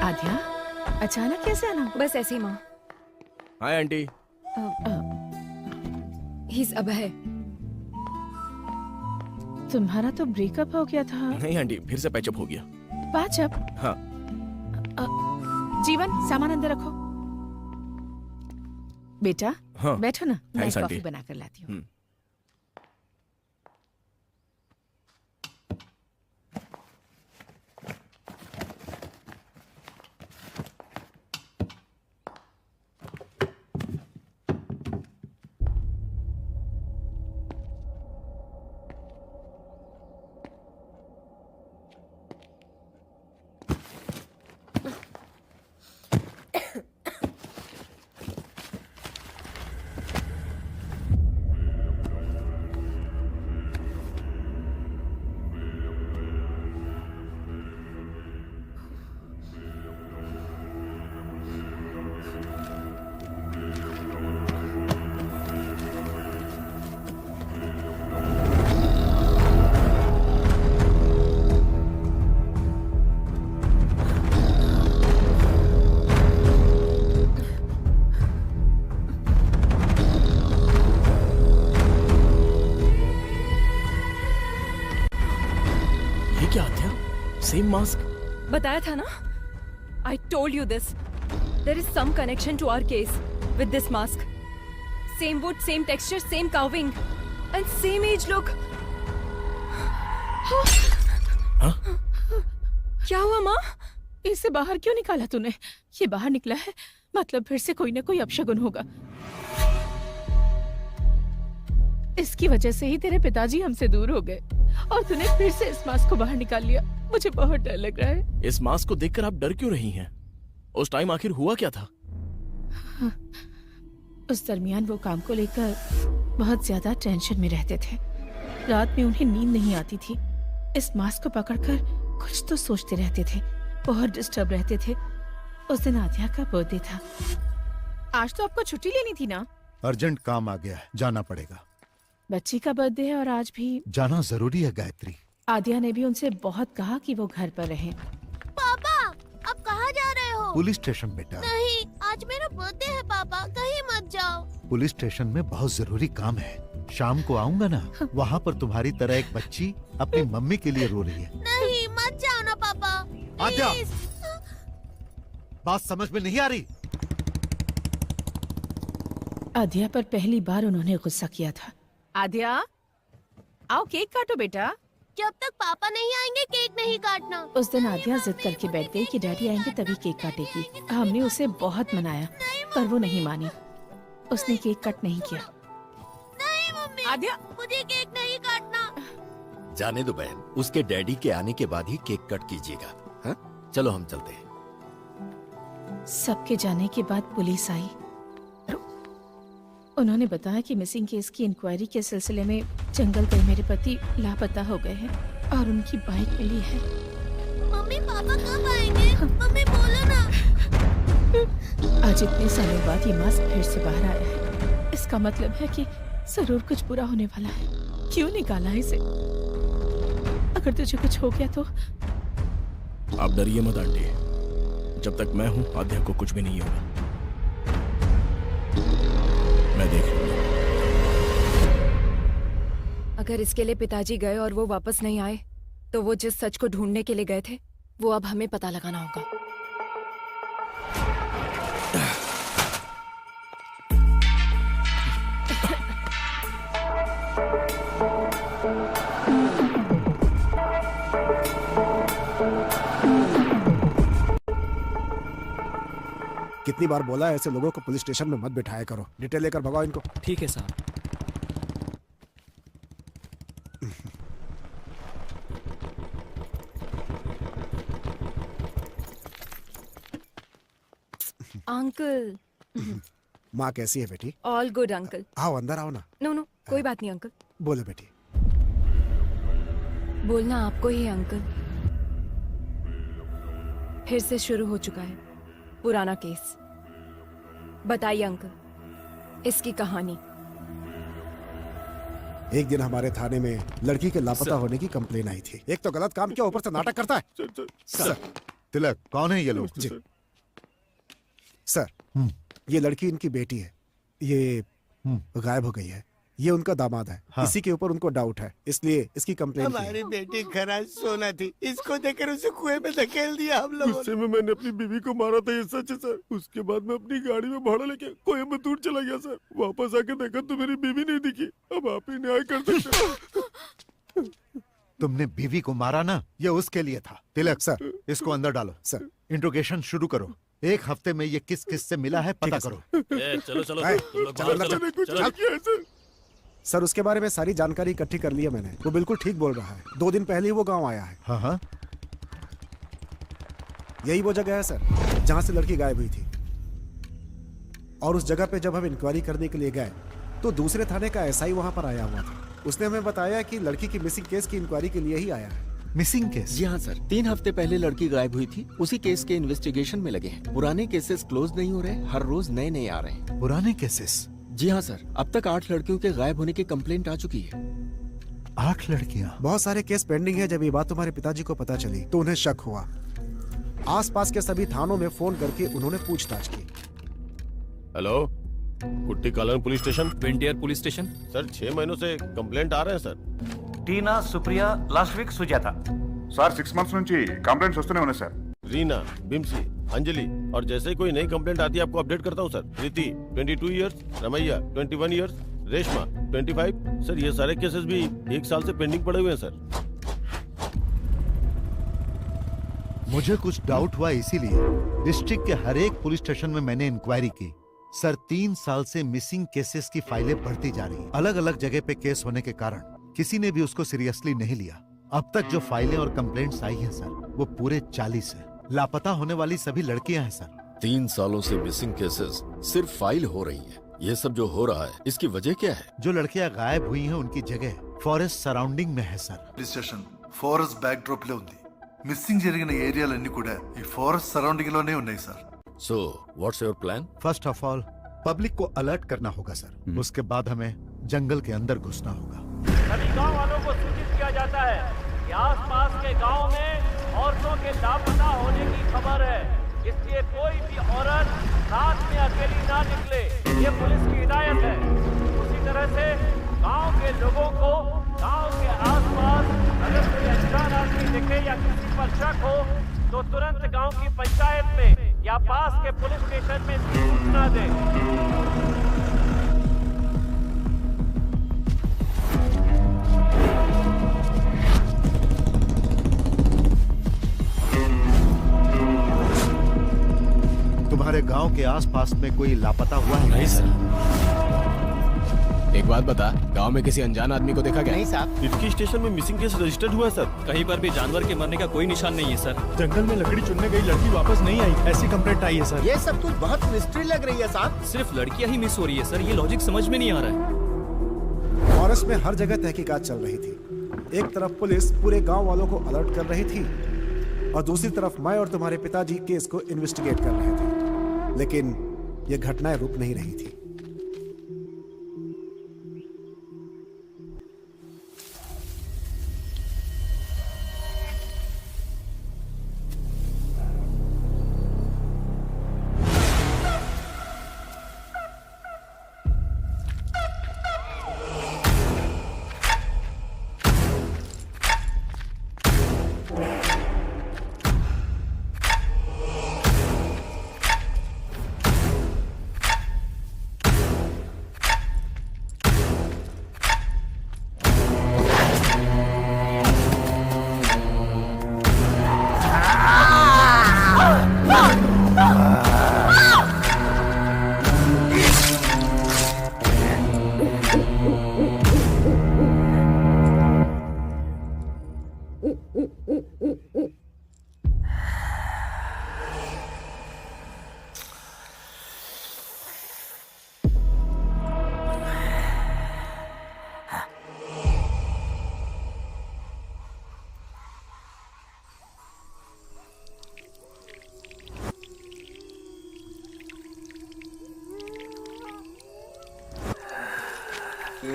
Aadya, अचानक कैसे आना? बस ऐसे ही माँ। Hi aunty. He's अभय। तुम्हारा तो ब्रेकअप हो गया था। नहीं आंटी, फिर से पैचअप हो गया। पैचअप? हाँ। जीवन, सामान अंदर रखो। बेटा, हाँ। बैठो ना, मैं थैंक्स, कॉफी आंटी। बना कर लाती हूँ। Same mask? बताया था ना? I told you this. There is some connection to our case with this mask. Same wood, same texture, same carving, and same age look. हाँ? क्या हुआ माँ? इसे बाहर क्यों निकाला तूने? ये बाहर निकला है, मतलब फिर से कोई ना कोई अपशगुन होगा। इसकी वजह से ही तेरे पिताजी हमसे दूर हो गए और तूने फिर से इस मास्क को बाहर निकाल लिया। मुझे बहुत डर लग रहा है। इस मास्क को देखकर आप डर क्यों रही हैं? उस टाइम आखिर हुआ क्या था? उस दरमियान वो काम को लेकर बहुत ज्यादा टेंशन में रहते थे। रात में उन्हें नींद नहीं आती थी। इस मास्क को पकड़कर कुछ तो सोचते रहते थे, बहुत डिस्टर्ब रहते थे। उस दिन आद्या का बर्थडे था। आज तो आपको छुट्टी लेनी थी ना? अर्जेंट काम आ गया है, जाना पड़ेगा। बच्ची का बर्थडे है और आज भी जाना जरूरी है गायत्री। आद्या ने भी उनसे बहुत कहा कि वो घर पर रहें। पापा, अब कहाँ जा रहे हो? पुलिस स्टेशन बेटा। नहीं, आज मेरा बर्थडे है पापा, कहीं मत जाओ। पुलिस स्टेशन में बहुत जरूरी काम है। शाम को आऊंगा ना, वहाँ पर तुम्हारी तरह एक बच्ची अपनी मम्मी के लिए रो रही है। नहीं, मत जाओ ना पापा। आद्या, बात समझ में नहीं आ रही? आद्या पर पहली बार उन्होंने गुस्सा किया था। आद्या, आओ केक काटो बेटा। जब तक पापा नहीं आएंगे केक नहीं काटना। उस दिन आद्या जिद करके बैठ गई कि डैडी आएंगे तभी केक काटेगी। हमने उसे बहुत मनाया पर वो नहीं मानी। उसने केक कट नहीं किया। नहीं मम्मी, आद्या, मुझे केक नहीं काटना। जाने दो बहन, उसके डैडी के आने के बाद ही केक कट कीजिएगा। हाँ? चलो हम चलते हैं। सबके जाने के बाद पुलिस आई। उन्होंने बताया कि मिसिंग केस की इंक्वायरी के सिलसिले में जंगल गए मेरे पति लापता हो गए हैं और उनकी बाइक मिली है। मम्मी, पापा कब आएंगे? मम्मी बोलो ना। आज इतने सालों बाद ये मास्क फिर से बाहर आया है। इसका मतलब है कि जरूर कुछ बुरा होने वाला है। क्यों निकाला इसे? अगर तुझे कुछ हो गया तो? आप डरिए मत आंटी, जब तक मैं हूँ आद्या को कुछ भी नहीं होगा। मैं देख लूंगा। अगर इसके लिए पिताजी गए और वो वापस नहीं आए, तो वो जिस सच को ढूंढने के लिए गए थे वो अब हमें पता लगाना होगा। कितनी बार बोला है ऐसे लोगों को पुलिस स्टेशन में मत बिठाया करो। डिटेल लेकर भगाओ इनको। ठीक है साहब। अंकल। माँ कैसी है बेटी? All good uncle. आओ अंदर आओ ना। नो नो कोई बात नहीं अंकल। बोलो बेटी। बोलना आपको ही है अंकल। फिर से शुरू हो चुका है पुराना केस। बताइए अंकल इसकी कहानी। एक दिन हमारे थाने में लड़की के लापता होने की कंप्लेन आई थी। एक तो गलत काम किया, ऊपर से नाटक करता है। सर तिलक कौन है ये लोग? जी सर, ये लड़की इनकी बेटी है। ये गायब हो गई है। ये उनका दामाद है। हाँ। इसी के ऊपर उनको डाउट है, इसलिए इसकी कंप्लेन की है। हमारी बेटी खरा सोना थी, इसको देखकर उसे कुएं में धकेल दिया हम लोगों ने। गुस्से में मैंने अपनी बीवी को मारा था, ये सच है सर। उसके बाद मैं अपनी गाड़ी में भाड़ा लेके कोयम्बतूर चला गया सर। वापस आके देखा तो मेरी बीवी नहीं दिखी। अब आप ही न्याय कर सकते हो। तुमने बीवी को मारा ना, ये उसके लिए था। तिलक सर इसको अंदर डालो। सर इंट्रोगेशन शुरू करो। एक हफ्ते में ये किस किस से मिला है पता करो। चलो चलो आए, तुम लोग चलो, बाहर चलो, चलो। कुछ चलो। नहीं किया है सर। सर उसके बारे में सारी जानकारी इकट्ठी कर ली है मैंने। वो बिल्कुल ठीक बोल रहा है। 2 दिन पहले ही वो गांव आया है। हाँ हाँ यही वो जगह है सर जहां से लड़की गायब हुई थी। और उस जगह पे जब हम इंक्वायरी करने के लिए गए तो दूसरे थाने का एसआई वहां पर आया हुआ था। उसने हमें बताया कि लड़की की मिसिंग केस की इंक्वायरी के लिए ही आया है। Missing case? जी हाँ सर, 3 हफ्ते पहले लड़की गायब हुई थी। उसी केस के इन्वेस्टिगेशन में लगे हैं। पुराने केसेस क्लोज नहीं हो रहे, हर रोज नए नए आ रहे हैं। पुराने केसेस? जी हाँ सर, अब तक 8 लड़कियों के गायब होने की कंप्लेंट आ चुकी है। 8 लड़कियां? बहुत सारे केस पेंडिंग है। जब ये बात तुम्हारे पिताजी को पता चली तो उन्हें शक हुआ। आसपास के सभी थानों में फोन करके उन्होंने पूछताछ की। हेलो, कुट्टी कालन पुलिस स्टेशन। ट्वेंटियर पुलिस स्टेशन। सर 6 महीनों से कंप्लेंट आ रहे हैं sir. Tina, Supriya, last week Sujata. Sir 6 months నుంచి కంప్లైంట్స్ వస్తూనే ఉన్నాయి సార్. रीना, बिम्सी, अंजलि और जैसे ही कोई नई कंप्लेंट आती है आपको अपडेट करता हूँ sir. Preeti 22 years, Ramaiah 21 years, Reshma 25। Sir ये सारे केसेस भी 1 साल से पेंडिंग पड़े हुए हैं सर। मुझे कुछ डाउट हुआ, इसीलिए डिस्ट्रिक्ट के हर एक पुलिस स्टेशन में मैंने इंक्वायरी की। सर 3 साल से मिसिंग केसेस की फाइलें बढ़ती जा रही। अलग अलग जगह पे केस होने के कारण किसी ने भी उसको सीरियसली नहीं लिया। अब तक जो फाइलें और कंप्लेंट्स आई हैं सर, वो पूरे 40 है। लापता होने वाली सभी लड़कियां हैं सर। 3 सालों से मिसिंग केसेस सिर्फ फाइल हो रही हैं। ये सब जो हो रहा है इसकी वजह क्या है? जो लड़कियां गायब हुई हैं उनकी जगह फॉरेस्ट सराउंडिंग में है sir. Police station forest back drop లో ఉంది. మిస్సింగ్ జరిగిన ఏరియాలన్నీ కూడా ఈ ఫారెస్ట్ సరౌండింగ్ లోనే ఉన్నాయి sir. So, what's your plan? First of all public को अलर्ट करना होगा सर। उसके बाद हमें जंगल के अंदर घुसना होगा। सभी गांव वालों को सूचित किया जाता है कि आसपास के गांव में औरतों के लापता होने की खबर है, इसलिए कोई भी औरत रात में अकेली ना निकले, ये पुलिस की हिदायत है। उसी तरह से गांव के लोगों को गांव के आसपास अगर कोई अनजान आदमी दिखे या किसी पर शक हो तो तुरंत गांव की पंचायत में या पास के पुलिस स्टेशन में सूचना दें। तुम्हारे गांव के आसपास में कोई लापता हुआ है? नहीं सर। एक बात बता, गांव में किसी अनजान आदमी को देखा क्या? नहीं साहब। इटकी स्टेशन में मिसिंग केस रजिस्टर्ड हुआ है सर। कहीं पर भी जानवर के मरने का कोई निशान नहीं है सर। जंगल में लकड़ी चुनने गई लड़की वापस नहीं आई, ऐसी कंप्लेंट आई है सर। ये सब कुछ बहुत मिस्ट्री लग रही है साहब। सिर्फ लड़कियां ही मिस हो रही है सर, ये लॉजिक समझ में नहीं आ रहा है। फॉरेस्ट में हर जगह तहकीकात चल रही थी। एक तरफ पुलिस पूरे गांव वालों को अलर्ट कर रही थी और दूसरी तरफ मैं और तुम्हारे पिताजी केस को इन्वेस्टिगेट कर रहे थे। लेकिन ये घटनाएं रुक नहीं रही थी। हम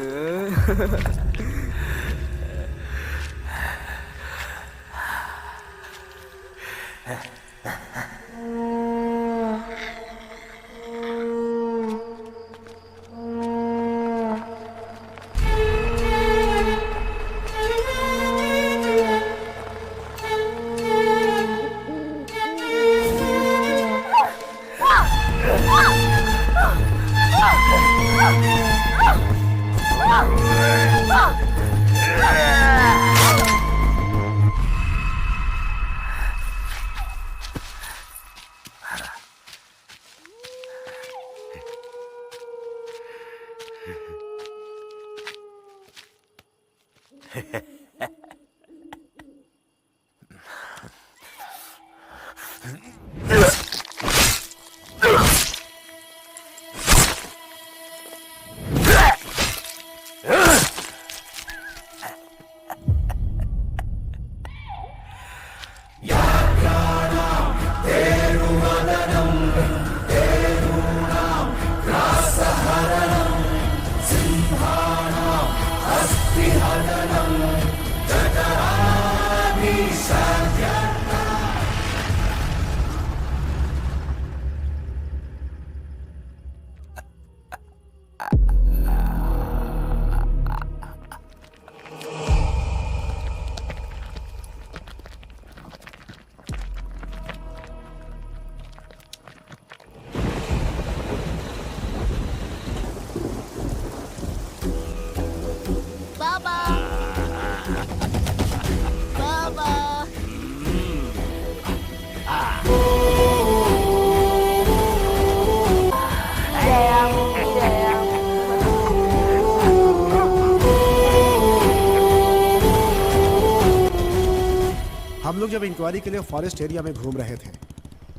लोग जब इंक्वायरी के लिए फॉरेस्ट एरिया में घूम रहे थे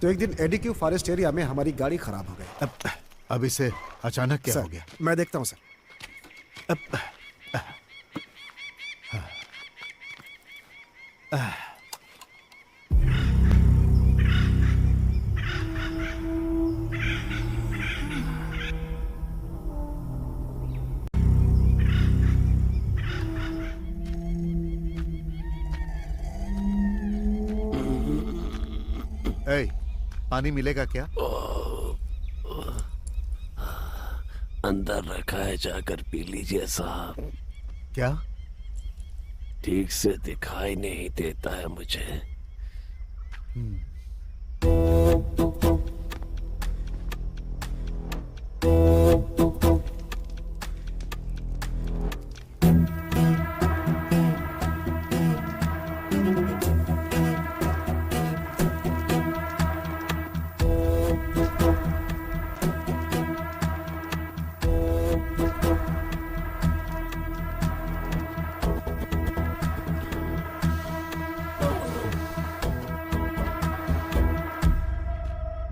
तो एक दिन एडीक्यू फॉरेस्ट एरिया में हमारी गाड़ी खराब हो गई। अब इसे अचानक क्या सर, हो गया? मैं देखता हूँ सर। पानी मिलेगा क्या? अंदर रखा है, जाकर पी लीजिए साहब। क्या? ठीक से दिखाई नहीं देता है मुझे।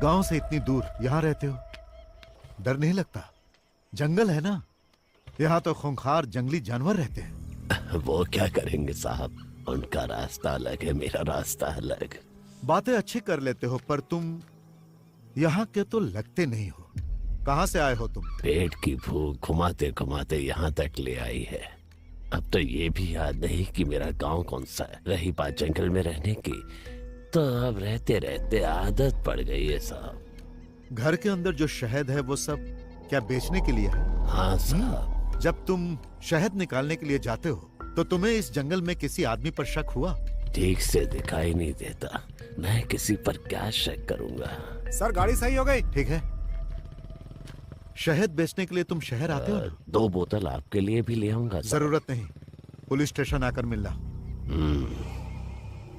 गांव से इतनी दूर यहाँ रहते हो, डर नहीं लगता? जंगल है ना, यहाँ तो खूंखार जंगली जानवर रहते हैं। वो क्या करेंगे साहब, उनका रास्ता अलग है, मेरा रास्ता अलग। बातें अच्छी कर लेते हो पर तुम यहाँ के तो लगते नहीं हो। कहाँ से आए हो तुम? पेट की भूख घुमाते घुमाते यहाँ तक ले आई है। अब तो ये भी याद नहीं कि मेरा गांव कौन सा है। रही बात जंगल में रहने की, तो अब रहते रहते आदत पड़ गई है साहब। घर के अंदर जो शहद है वो सब क्या बेचने के लिए है? हाँ साहब। जब तुम शहद निकालने के लिए जाते हो तो तुम्हें इस जंगल में किसी आदमी पर शक हुआ? ठीक से दिखाई नहीं देता, मैं किसी पर क्या शक करूंगा। सर गाड़ी सही हो गई। ठीक है, शहद बेचने के लिए तुम शहर आते हो ना? 2 बोतल आपके लिए भी ले आऊंगा। जरूरत नहीं, पुलिस स्टेशन आकर मिलना।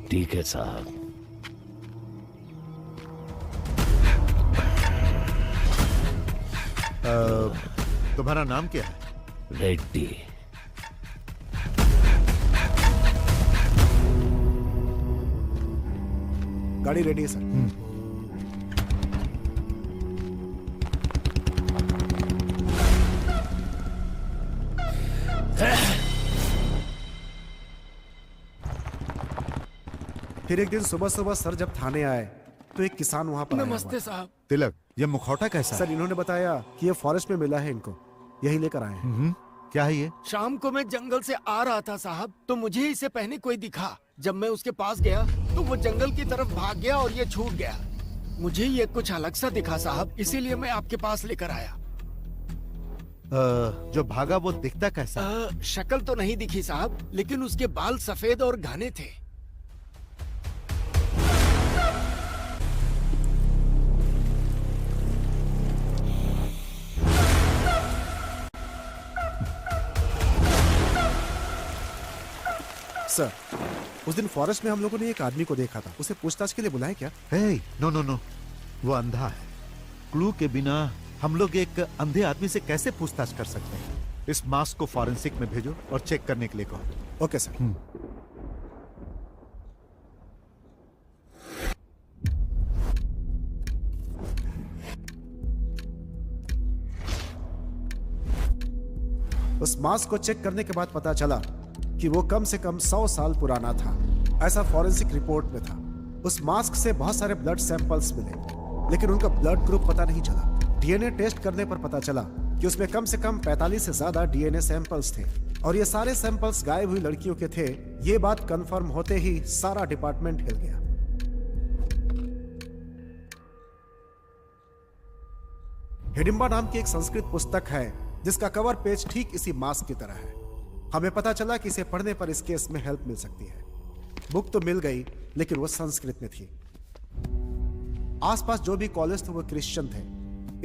ठीक है साहब। तुम्हारा नाम क्या है? रेड्डी। गाड़ी रेडी है सर। फिर एक दिन सुबह सुबह सर जब थाने आए तो एक किसान वहाँ पर नमस्ते साहब। तिलक, ये मुखौटा कैसा? सर इन्होंने बताया कि ये फॉरेस्ट में मिला है इनको, यही लेकर आए हैं। क्या है ये? शाम को मैं जंगल से आ रहा था साहब, तो मुझे इसे पहने कोई दिखा। जब मैं उसके पास गया तो वो जंगल की तरफ भाग गया और ये छूट गया। मुझे ये कुछ अलग सा दिखा साहब, इसीलिए मैं आपके पास लेकर आया। जो भागा वो दिखता कैसा? शक्ल तो नहीं दिखी साहब, लेकिन उसके बाल सफेद और घने थे। सर, उस दिन फॉरेस्ट में हम लोगों ने एक आदमी को देखा था, उसे पूछताछ के लिए बुलाए क्या? नो नो नो, वो अंधा है। क्लू के बिना हम लोग एक अंधे आदमी से कैसे पूछताछ कर सकते हैं? इस मास्क को फॉरेंसिक में भेजो और चेक करने के लिए कहो। Okay sir. उस मास्क को चेक करने के बाद पता चला कि वो कम से कम 100 साल पुराना था, ऐसा फॉरेंसिक रिपोर्ट में था। उस मास्क से बहुत सारे ब्लड सैंपल्स मिले, लेकिन उनका ब्लड ग्रुप पता नहीं चला। डीएनए टेस्ट करने पर पता चला कि उसमें कम से कम 45 से ज्यादा डीएनए सैंपल्स थे, और ये सारे सैंपल्स गायब हुई लड़कियों के थे। ये बात कंफर्म होते ही सारा डिपार्टमेंट हिल गया। हिडिंबा नाम की एक संस्कृत पुस्तक है जिसका कवर पेज ठीक इसी मास्क की तरह है। हमें पता चला कि इसे पढ़ने पर इस केस में हेल्प मिल सकती है। बुक तो मिल गई, लेकिन वो संस्कृत में थी। आसपास जो भी कॉलेज थे वो क्रिश्चियन थे,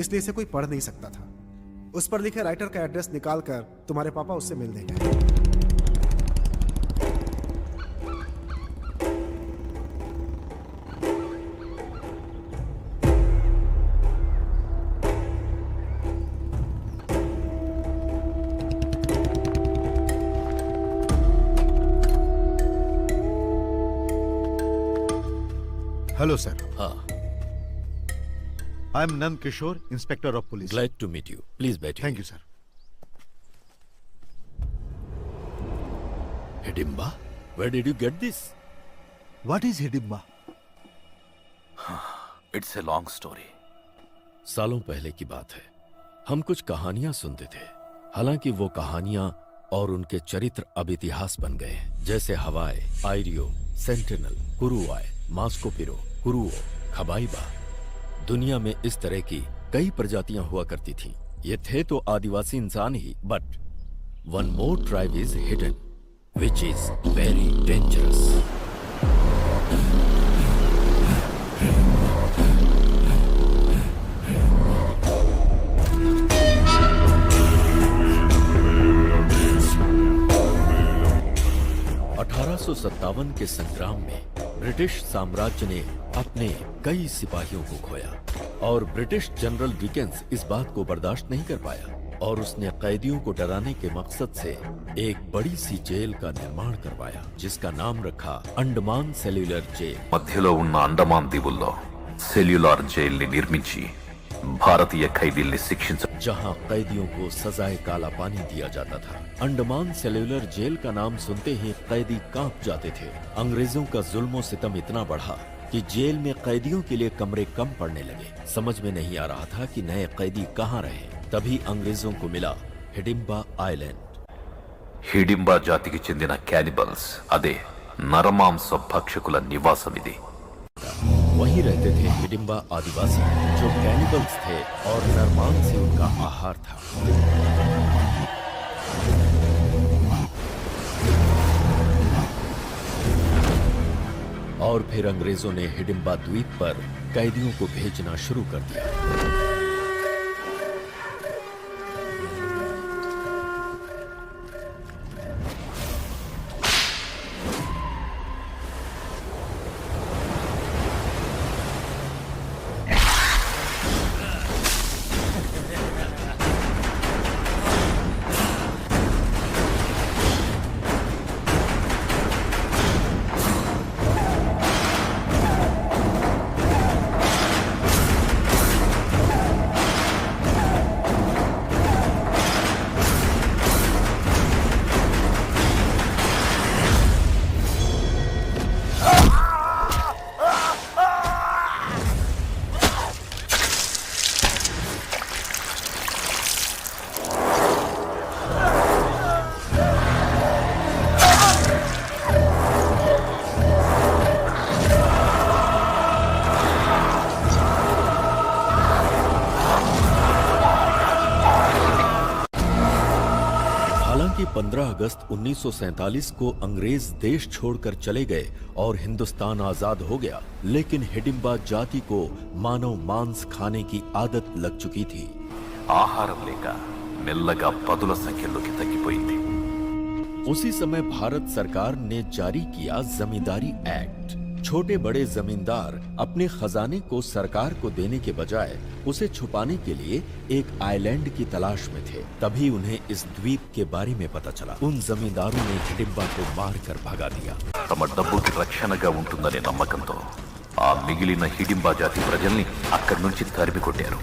इसलिए इसे कोई पढ़ नहीं सकता था। उस पर लिखे राइटर का एड्रेस निकालकर तुम्हारे पापा उससे मिल देंगे। Hello sir. हाँ। I am Nand Kishore, inspector of police. Glad to meet you. Please बैठिए। Thank you sir. Hidimba, where did you get this? What is Hidimba? It's a long story. सालों पहले की बात है, हम कुछ कहानियां सुनते थे। हालांकि वो कहानियां और उनके चरित्र अब इतिहास बन गए हैं, जैसे हवाई, आयरियो, सेंटिनल, कुरुआय, मास्कोपिरो, कुरुओ, खबाइबा। दुनिया में इस तरह की कई प्रजातियां हुआ करती थीं। ये थे तो आदिवासी इंसान ही, but one more tribe is hidden, which is very dangerous. सत्तावन के संग्राम में ब्रिटिश साम्राज्य ने अपने कई सिपाहियों को खोया और ब्रिटिश जनरल डिकेंस इस बात को बर्दाश्त नहीं कर पाया और उसने कैदियों को डराने के मकसद से एक बड़ी सी जेल का निर्माण करवाया, जिसका नाम रखा अंडमान सेल्युलर जेल। మధ్యలో ఉన్న అండమాన్ దీవుల్లో సెల్యులార్ జైల్ని నిర్మించి भारतीय ఖైదీల్ని శిక్షించ जहां कैदियों को सजाए काला पानी दिया जाता था। अंडमान सेल्युलर जेल का नाम सुनते ही कैदी कांप जाते थे। अंग्रेजों का जुल्म सितम इतना बढ़ा कि जेल में कैदियों के लिए कमरे कम पड़ने लगे। समझ में नहीं आ रहा था कि नए कैदी कहाँ रहे। तभी अंग्रेजों को मिला हिडिंबा आइलैंड। హిడింబా జాతికి చెందిన క్యానిబల్స్ అదే నరమాంస భక్షకుల నివాసం ఇది। वहीं रहते थे हिडिंबा आदिवासी जो कैनिबल्स थे और नरमांस से उनका आहार था। और फिर अंग्रेजों ने हिडिंबा द्वीप पर कैदियों को भेजना शुरू कर दिया। हालांकि 15 अगस्त 1947 को अंग्रेज देश छोड़कर चले गए और हिंदुस्तान आजाद हो गया, लेकिन हिडिंबा जाति को मानव मांस खाने की आदत लग चुकी थी। ఆహారం లేక మెల్లగా పదుల సంఖ్యలోకి తగ్గిపోయింది। उसी समय भारत सरकार ने जारी किया जमींदारी एक्ट। छोटे बड़े जमींदार अपने खजाने को सरकार को देने के बजाय उसे छुपाने के लिए एक आइलैंड की तलाश में थे। तभी उन्हें इस द्वीप के बारे में पता चला। उन जमींदारों ने हिडिंबा को मारकर भगा दिया। తమ డబ్బుకి రక్షణగా ఉంటుందనే నమ్మకంతో ఆ మిగిలిన హిడింబా జాతి ప్రజల్ని అక్కడి నుంచి తరిమి కొట్టారు।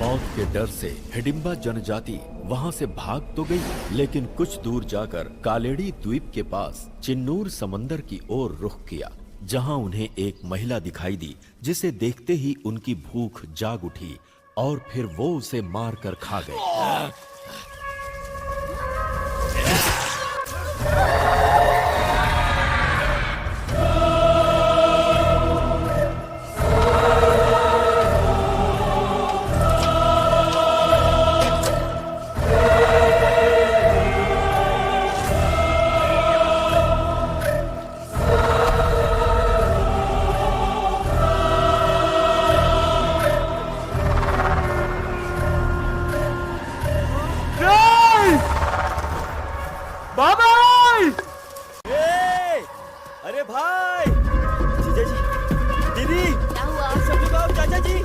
मौत के डर से हिडिंबा जनजाति वहां से भाग तो गई, लेकिन कुछ दूर जाकर कालेड़ी द्वीप के पास चिन्नूर समंदर की ओर रुख किया, जहां उन्हें एक महिला दिखाई दी, जिसे देखते ही उनकी भूख जाग उठी और फिर वो उसे मारकर खा गए। अरे भाई, जीजा जी, दीदी, क्या हुआ? सब लोग आओ, चाचा जी।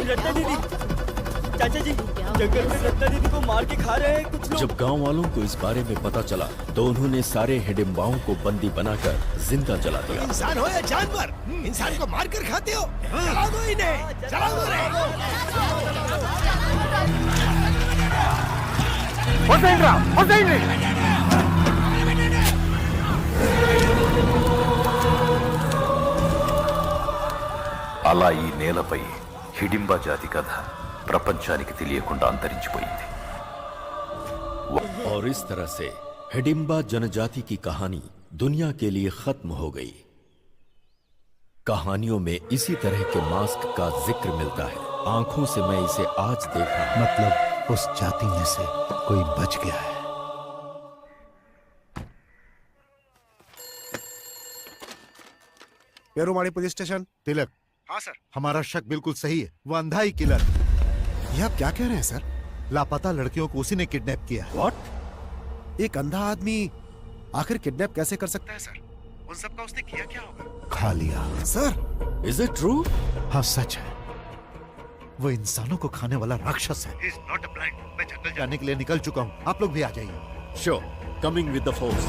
रत्ना दीदी, चाचा जी, जंगल में रत्ना दीदी को मार के खा रहे हैं कुछ लोग। जब गांव वालों को इस बारे में पता चला तो उन्होंने सारे हिडिंबाओं को बंदी बनाकर जिंदा जला दिया। इंसान हो या जानवर, इंसान को मार कर खाते हो? जला दो इन्हें, जला दो रे। అలా ఈ నేలపై హిడింబా జాతి కథ ప్రపంచానికి తెలియకుండా అంతరించిపోయింది। और इस तरह से हिडिंबा जनजाति की कहानी दुनिया के लिए खत्म हो गई। कहानियों में इसी तरह के मास्क का जिक्र मिलता है। आंखों से मैं इसे आज देखा। मतलब उस जाति में से कोई बच गया है। पेरुमाड़ी पुलिस स्टेशन। तिलक। हाँ सर। हमारा शक बिल्कुल सही है, वो अंधा ही किलर। ये आप क्या कह रहे हैं सर? लापता लड़कियों को उसी ने किडनैप किया है। What? एक अंधा आदमी आखिर किडनैप कैसे कर सकता है सर? उन सब का उसने किया क्या होगा? खा लिया। Sir, is it true? हाँ सच है, वो इंसानों को खाने वाला राक्षस है। He's not a blind. मैं जंगल जाने के लिए निकल चुका हूँ, आप लोग भी आ जाइए। Sure, coming with the force.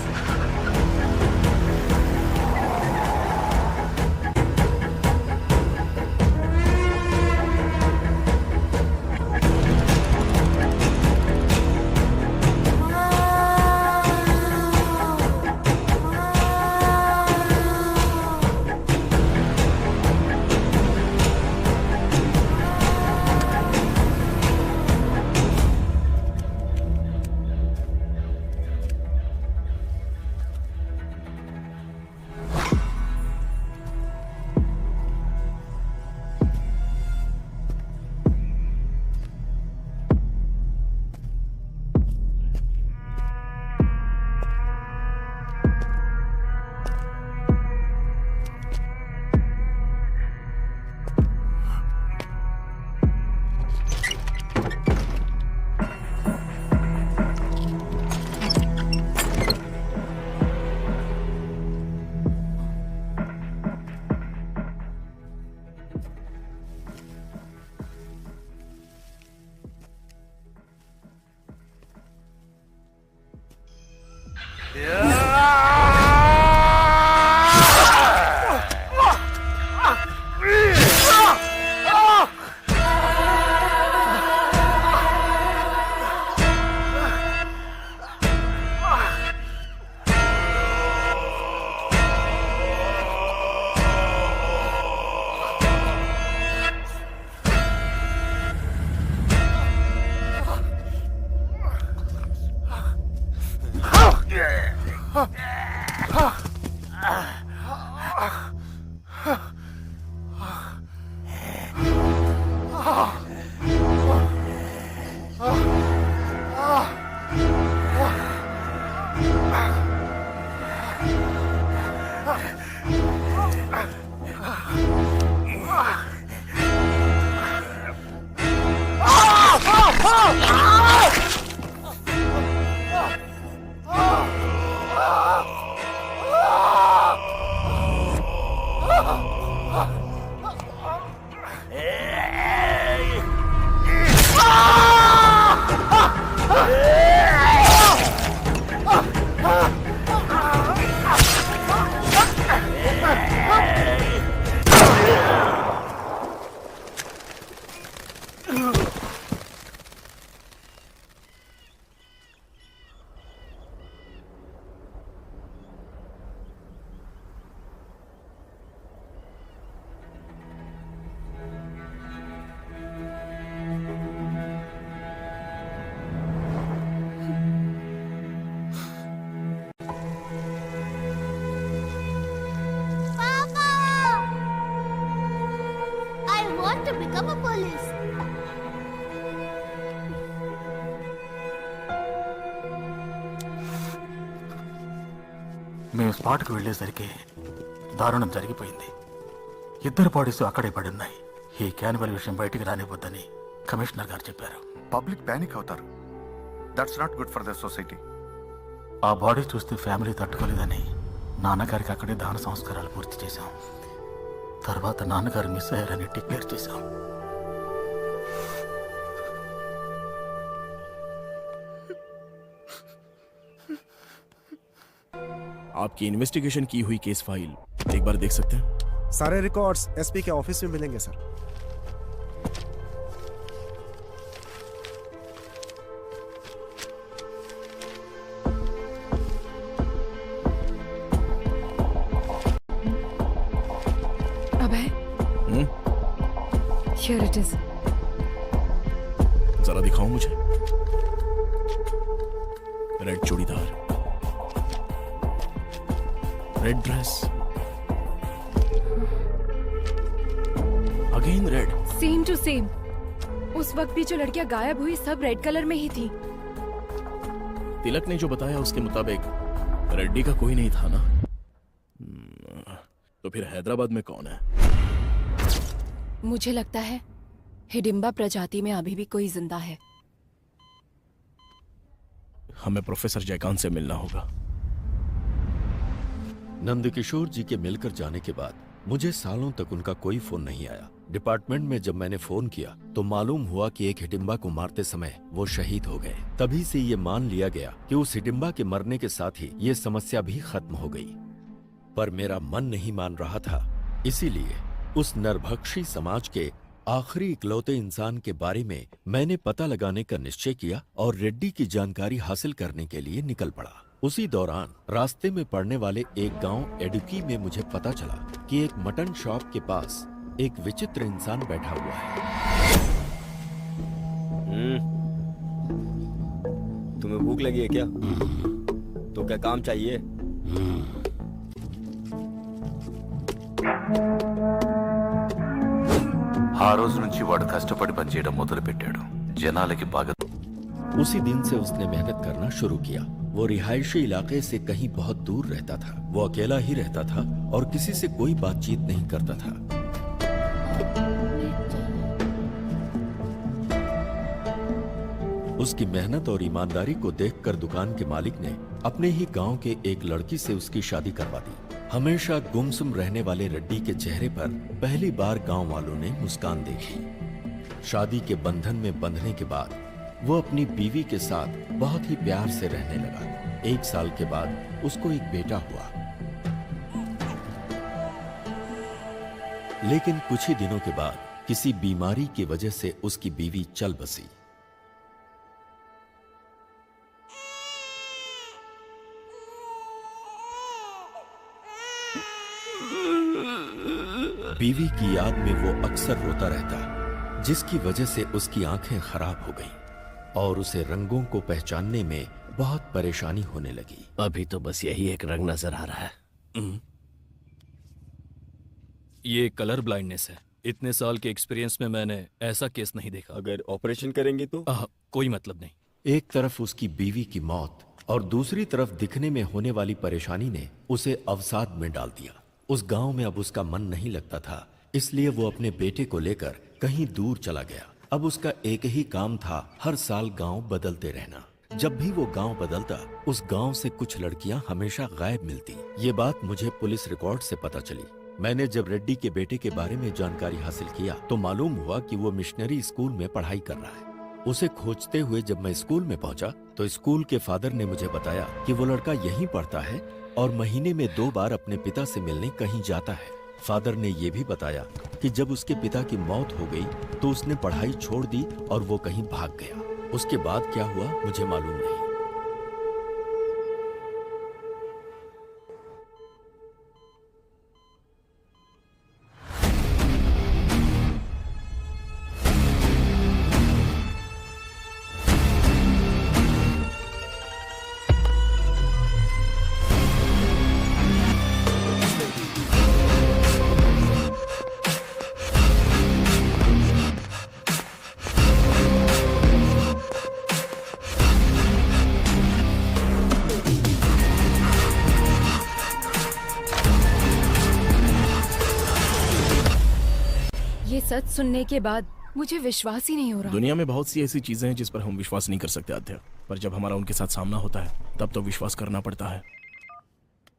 want to become a police. మేము స్పాట్కు వెళ్ళేసరికి దారుణం జరిగిపోయింది. ఇద్దరు బాడీస్ అక్కడే పడి ఉన్నాయి. ఈ క్యానిబల్ విషయం బయటికి రానివ్వద్దని కమిషనర్ గారు చెప్పారు. పబ్లిక్ ప్యానిక్ అవుతారు. That's not good for the society. ఆ బాడీ చూస్తే ఫ్యామిలీ తట్టుకోలేదని నాన్నగారికి అక్కడే దాన సంస్కారాలు పూర్తి చేశాం. తర్వాత నాన్నగారు మిస్ అయ్యారని డిక్లేర్ చేశాం. आपकी इन्वेस्टिगेशन की हुई केस फाइल एक बार देख सकते हैं? सारे रिकॉर्ड्स एसपी के ऑफिस में मिलेंगे sir. Abhay, Here it is. जरा दिखाओ मुझे. Red churidar, red dress, again red. Same to same. उस वक्त भी जो लड़कियां गायब हुई सब रेड कलर में ही थी. तिलक ने जो बताया उसके मुताबिक रेड्डी का कोई नहीं था ना. तो फिर हैदराबाद में कौन है? मुझे लगता है हिडिंबा प्रजाति में अभी भी कोई जिंदा है. हमें प्रोफेसर जयकांत से मिलना होगा. नंदकिशोर जी के मिलकर जाने के बाद मुझे सालों तक उनका कोई फोन नहीं आया. डिपार्टमेंट में जब मैंने फोन किया तो मालूम हुआ कि एक हिडिंबा को मारते समय वो शहीद हो गए. तभी से ये मान लिया गया कि उस हिडिंबा के मरने के साथ ही ये समस्या भी खत्म हो गई. पर मेरा मन नहीं मान रहा था. इसीलिए उस नरभक्षी समाज के आखिरी इकलौते इंसान के बारे में मैंने पता लगाने का निश्चय किया और रेड्डी की जानकारी हासिल करने के लिए निकल पड़ा. उसी दौरान रास्ते में पड़ने वाले एक गांव एडुकी में मुझे पता चला कि एक मटन शॉप के पास एक विचित्र इंसान बैठा हुआ है. तुम्हें भूख लगी है क्या? तो क्या काम चाहिए? ఆ రోజు నుంచి వాడు కష్టపడి పనిచేయడం మొదలుపెట్టాడు. జనాలకి బాగా. उसी दिन से उसने मेहनत करना शुरू किया. वो रिहायशी इलाके से कहीं बहुत दूर रहता था. वो अकेला ही रहता था और किसी से कोई बातचीत नहीं करता था. उसकी मेहनत और ईमानदारी को देखकर दुकान के मालिक ने अपने ही गांव के एक लड़की से उसकी शादी करवा दी. हमेशा गुमसुम रहने वाले रेड्डी के चेहरे पर पहली बार गांव वालों ने मुस्कान देखी. शादी के बंधन में बंधने के बाद वो अपनी बीवी के साथ बहुत ही प्यार से रहने लगा. 1 साल के बाद उसको एक बेटा हुआ. लेकिन कुछ ही दिनों के बाद किसी बीमारी की वजह से उसकी बीवी चल बसी. बीवी की याद में वो अक्सर रोता रहता, जिसकी वजह से उसकी आंखें खराब हो गईं और उसे रंगों को पहचानने में बहुत परेशानी होने लगी। अभी तो बस यही एक रंग नजर आ रहा है। ये कलर ब्लाइंडनेस है। इतने साल के एक्सपीरियंस में मैंने ऐसा केस नहीं देखा। अगर ऑपरेशन करेंगे तो कोई मतलब नहीं। एक तरफ उसकी बीवी की मौत और दूसरी तरफ दिखने में होने वाली परेशानी ने उसे अवसाद में डाल दिया। उस गांव में अब उसका मन नहीं लगता था, इसलिए वो अपने बेटे को लेकर कहीं दूर चला गया। अब उसका एक ही काम था, हर साल गांव बदलते रहना। जब भी वो गांव बदलता, उस गांव से कुछ लड़कियां हमेशा गायब मिलती। ये बात मुझे पुलिस रिकॉर्ड से पता चली। मैंने जब रेड्डी के बेटे के बारे में जानकारी हासिल किया तो मालूम हुआ कि वो मिशनरी स्कूल में पढ़ाई कर रहा है। उसे खोजते हुए जब मैं स्कूल में पहुंचा तो स्कूल के फादर ने मुझे बताया कि वो लड़का यहीं पढ़ता है और महीने में 2 बार अपने पिता से मिलने कहीं जाता है। फादर ने ये भी बताया कि जब उसके पिता की मौत हो गई तो उसने पढ़ाई छोड़ दी और वो कहीं भाग गया। उसके बाद क्या हुआ मुझे मालूम नहीं। सच सुनने के बाद मुझे विश्वास ही नहीं हो रहा। दुनिया में बहुत सी ऐसी चीजें हैं जिस पर हम विश्वास नहीं कर सकते आध्या, पर जब हमारा उनके साथ सामना होता है तब तो विश्वास करना पड़ता है।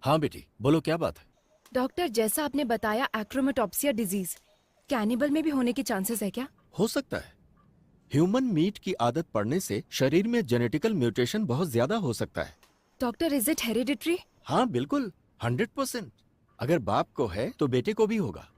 हाँ बेटी, बोलो क्या बात है? डॉक्टर, जैसा आपने बताया एक्रोमेटोप्सिया डिजीज कैनिबल में भी होने के चांसेस है क्या? हो सकता है। ह्यूमन मीट की आदत पड़ने से शरीर में जेनेटिकल म्यूटेशन बहुत ज्यादा हो सकता है। Doctor, is it hereditary? हाँ बिल्कुल, 100%। अगर बाप को है तो बेटे को भी होगा।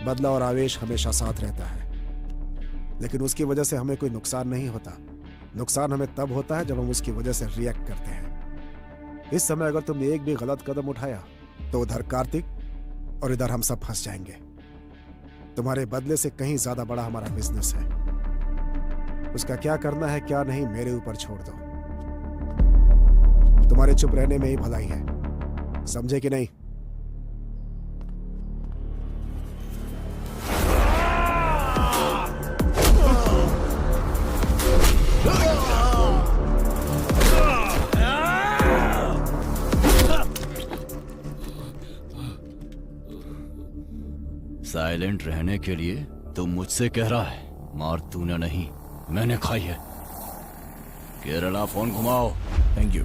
बदला और आवेश हमेशा साथ रहता है, लेकिन उसकी वजह से हमें कोई नुकसान नहीं होता। नुकसान हमें तब होता है जब हम उसकी वजह से रिएक्ट करते हैं। इस समय अगर तुमने एक भी गलत कदम उठाया तो उधर कार्तिक और इधर हम सब फंस जाएंगे। तुम्हारे बदले से कहीं ज्यादा बड़ा हमारा बिजनेस है। उसका क्या करना है क्या नहीं मेरे ऊपर छोड़ दो। तुम्हारे चुप रहने में ही भलाई है, समझे कि नहीं? साइलेंट रहने के लिए तुम मुझसे कह रहा है, मार तूने नहीं मैंने खाई है। केरला फोन घुमाओ। Thank you.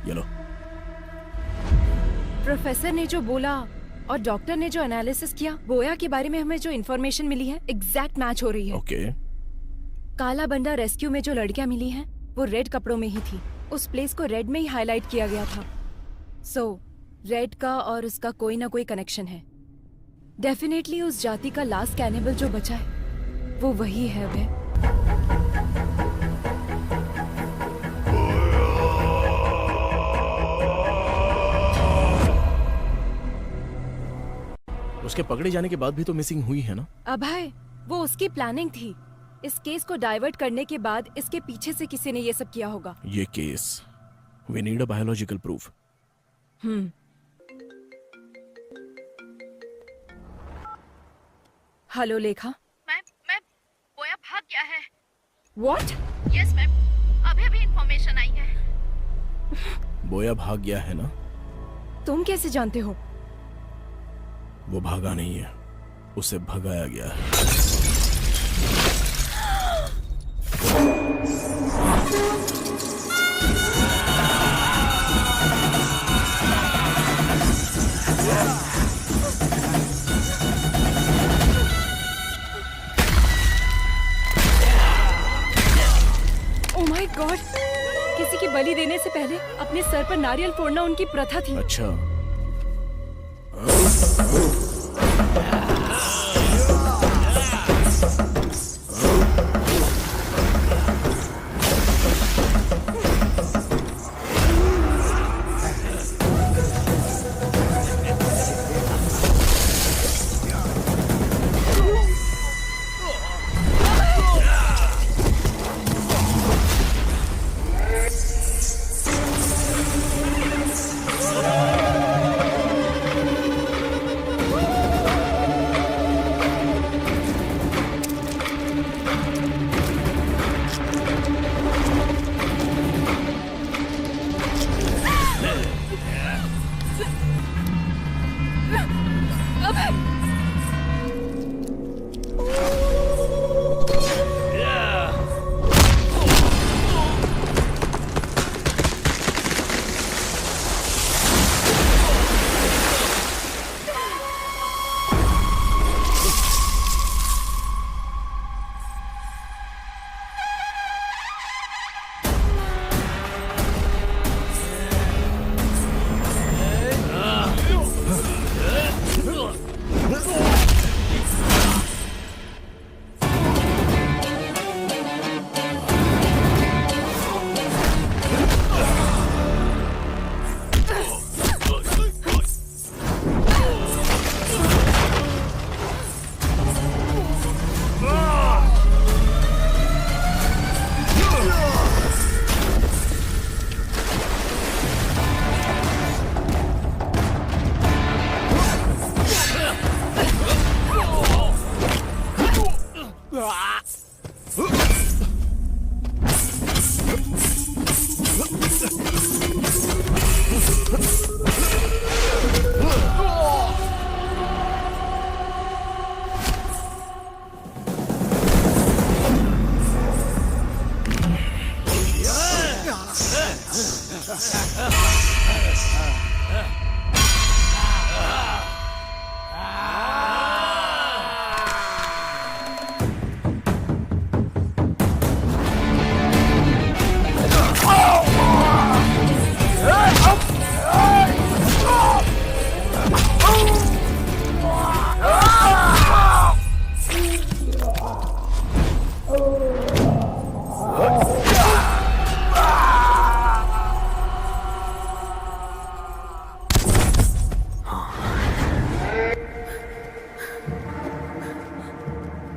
ये लो। प्रोफेसर ने जो बोला और डॉक्टर ने जो एनालिसिस किया, बोया के बारे में हमें जो इन्फॉर्मेशन मिली है एग्जैक्ट मैच हो रही है। ओके। काला बंडा रेस्क्यू में जो लड़कियां मिली हैं वो रेड कपड़ों में ही थी। उस प्लेस को रेड में ही हाईलाइट किया गया था। सो रेड का और उसका कोई ना कोई कनेक्शन है। डेफिनेटली उस जाति का लास्ट कैनिबल जो बचा है वो वही है। वह उसके पकड़े जाने के बाद भी तो मिसिंग हुई है ना? अभय, वो उसकी प्लानिंग थी। इस केस को डाइवर्ट करने के बाद इसके पीछे से किसी ने ये सब किया होगा। ये case, we need a biological proof. Hello Lekha. Ma'am, Boya भाग गया है। What? यस मैम, अभी इंफॉर्मेशन आई है। बोया भाग गया है ना? तुम कैसे जानते हो? वो भागा नहीं है, उसे भगाया गया है। Oh my God! सर पर नारियल फोड़ना उनकी प्रथा थी। अच्छा।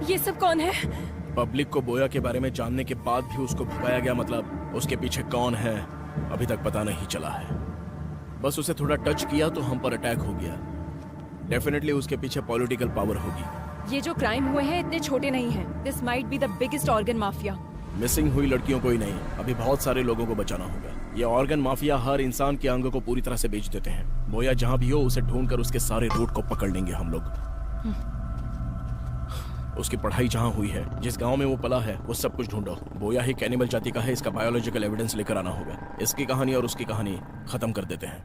ये सब कौन है? पब्लिक को बोया के बारे में जानने के बाद भी उसको भगाया गया, मतलब उसके पीछे कौन है अभी तक पता नहीं चला है। बस उसे थोड़ा टच किया तो हम पर अटैक हो गया। डेफिनेटली उसके पीछे पॉलिटिकल पावर होगी। ये जो क्राइम हुए हैं इतने छोटे नहीं हैं। This might be the biggest organ mafia. Missing हुई लड़कियों को ही नहीं, अभी बहुत सारे लोगों को बचाना होगा। ये ऑर्गन माफिया हर इंसान के अंग को पूरी तरह से बेच देते हैं। बोया जहाँ भी हो उसे ढूंढकर उसके सारे रूट को पकड़ लेंगे हम लोग। उसकी पढ़ाई जहाँ हुई है, जिस गांव में वो पला है, वो सब कुछ ढूंढो। बोया ही कैनिबल जाति का है, इसका बायोलॉजिकल एविडेंस लेकर आना होगा। इसकी कहानी और उसकी कहानी खत्म कर देते हैं।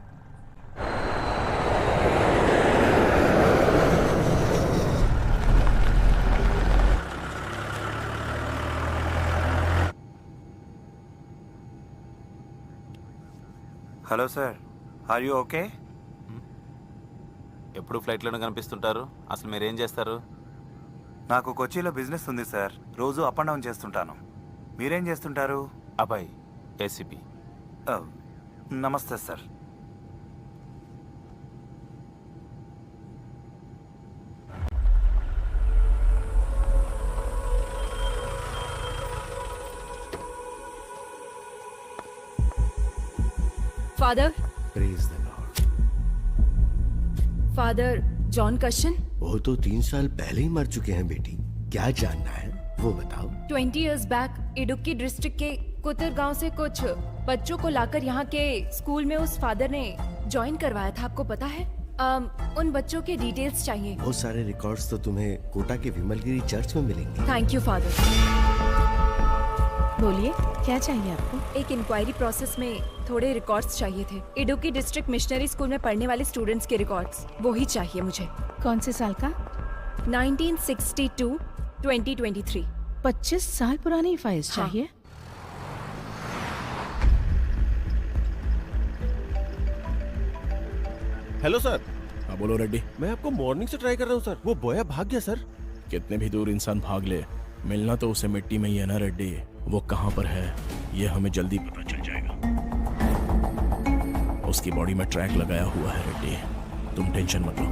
Hello sir, are you okay? ఎప్పుడు ఫ్లైట్లోనే కనిపిస్తుంటారు, అసలు మీరేం చేస్తారు? నాకు కొచ్చిలో బిజినెస్ ఉంది సార్, రోజు అప్ అండ్ డౌన్ చేస్తుంటాను. మీరేం చేస్తుంటారు? అబ్బాయి ఏసీపీ. నమస్తే sir. Father, praise the lord. Father John कशन? वो तो 3 साल पहले ही मर चुके हैं बेटी। क्या जानना है वो बताओ। 20 years बैक इडुक्की डिस्ट्रिक्ट के कुतर गांव से कुछ बच्चों को लाकर यहाँ के स्कूल में उस फादर ने ज्वाइन करवाया था, आपको पता है? उन बच्चों के डिटेल्स चाहिए। बहुत सारे रिकॉर्ड्स तो तुम्हें कोटा के विमलगिरी चर्च में मिलेंगे। Thank you father. बोलिए, क्या चाहिए आपको? एक इंक्वायरी प्रोसेस में थोड़े रिकॉर्ड्स चाहिए थे। इडुक्की डिस्ट्रिक्ट मिशनरी स्कूल में पढ़ने वाले स्टूडेंट्स के रिकॉर्ड्स, वो ही चाहिए मुझे। कौन से साल का? 1962 2023। 25 साल पुरानी फाइल्स चाहिए। Hello sir. हाँ बोलो रेड्डी। मैं आपको मॉर्निंग से ट्राई कर रहा हूँ सर। वो बोया भाग गया सर। कितने भी दूर इंसान भाग ले, मिलना तो उसे मिट्टी में ही है ना रेड्डी। वो कहाँ पर है ये हमें जल्दी पता चल जाएगा। उसकी बॉडी में ट्रैक लगाया हुआ है रेड्डी, तुम टेंशन मत लो।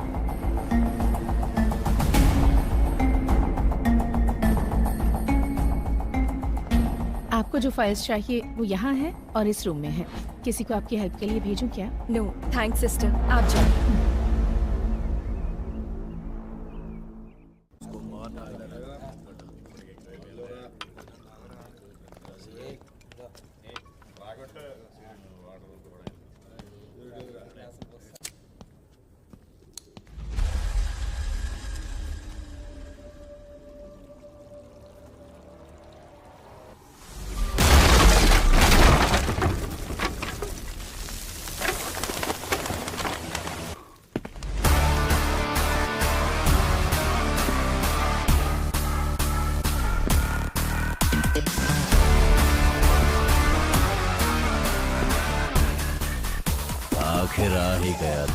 आपको जो फाइल्स चाहिए वो यहाँ है और इस रूम में है। किसी को आपकी हेल्प के लिए भेजूं क्या? नो थैंक्स सिस्टर, आप जाओ। आखिर आ ही गया।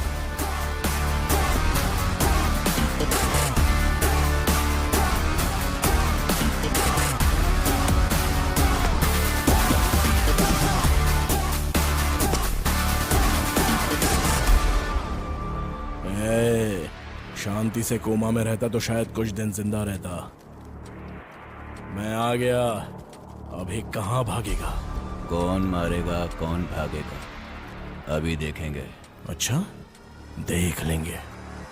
शांति से कोमा में रहता तो शायद कुछ दिन जिंदा रहता। मैं आ गया, अभी कहाँ भागेगा? कौन मारेगा कौन भागेगा अभी देखेंगे। अच्छा, देख लेंगे।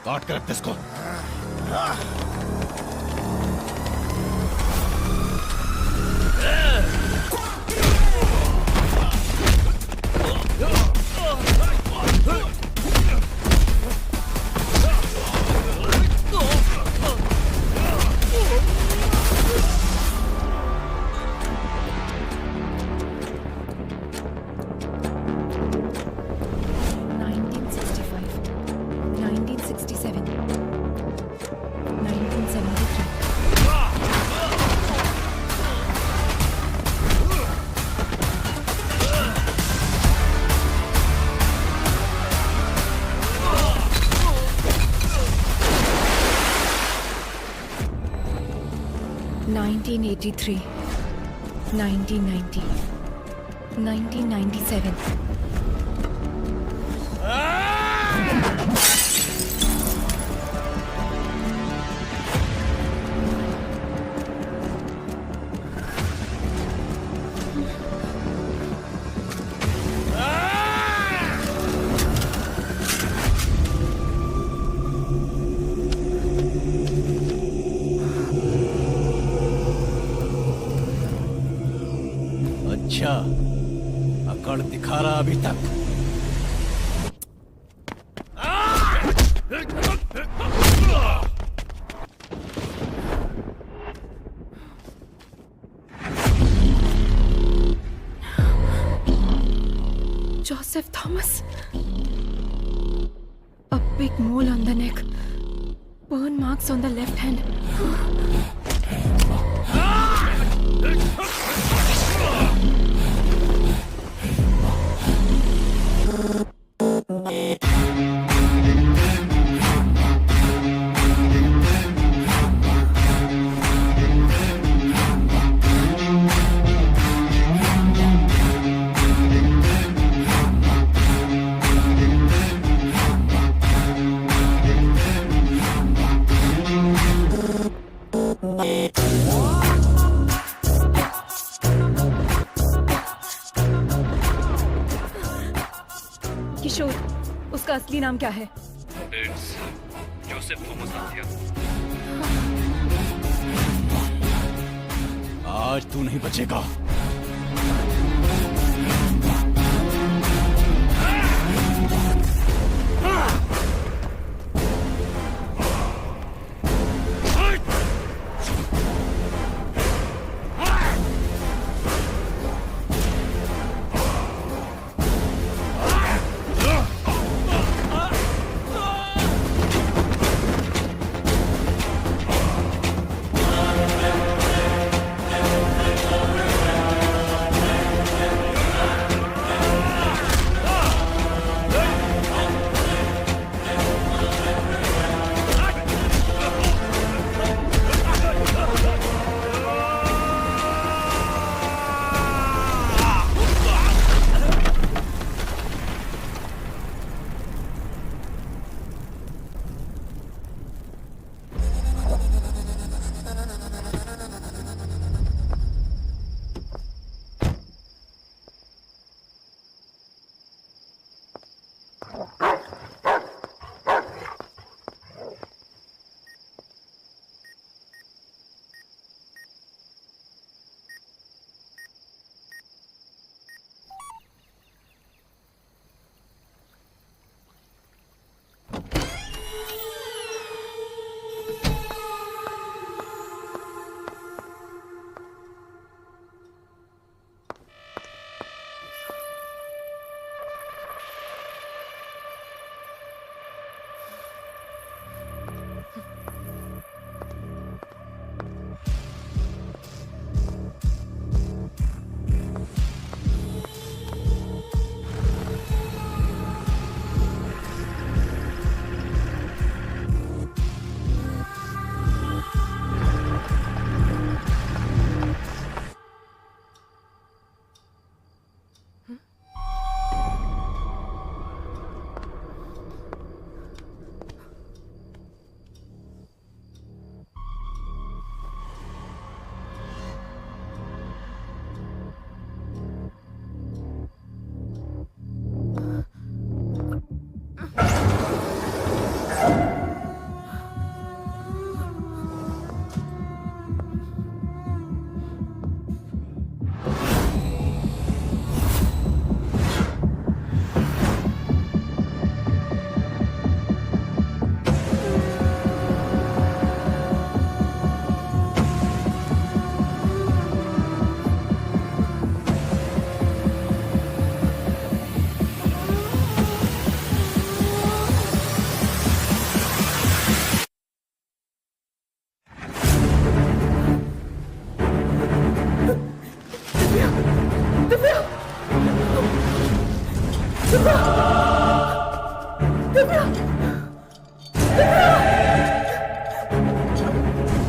काट कर रख इसको। (1983, 1990, 1997. अच्छा, अकड़ दिखा रहा अभी तक। Joseph Thomas. A big mole on the neck. Burn marks on the left hand. किशोर, उसका असली नाम क्या है? Joseph Thomas Athiya. आज तू नहीं बचेगा।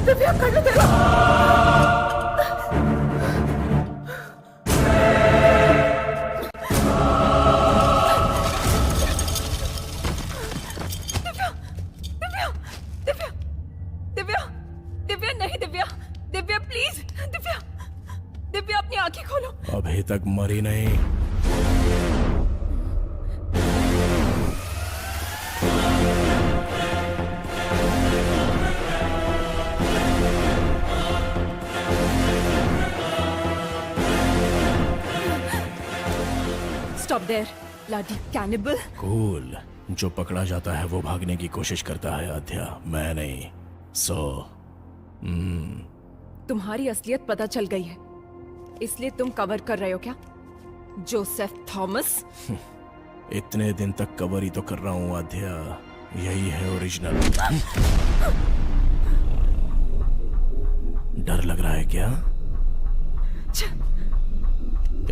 दिव्या कर लो तेरा। दिव्या नहीं, दिव्या प्लीज, दिव्या अपनी आंखें खोलो। अभी तक मरी नहीं। Stop there bloody cannibal. Cool. जो पकड़ा जाता है वो भागने की कोशिश करता है आध्या, मैं नहीं। तुम्हारी असलियत पता चल गई है, इसलिए तुम कवर कर रहे हो क्या जोसेफ थॉमस? इतने दिन तक कवर ही तो कर रहा हूँ आध्या, यही है ओरिजिनल। डर लग रहा है क्या?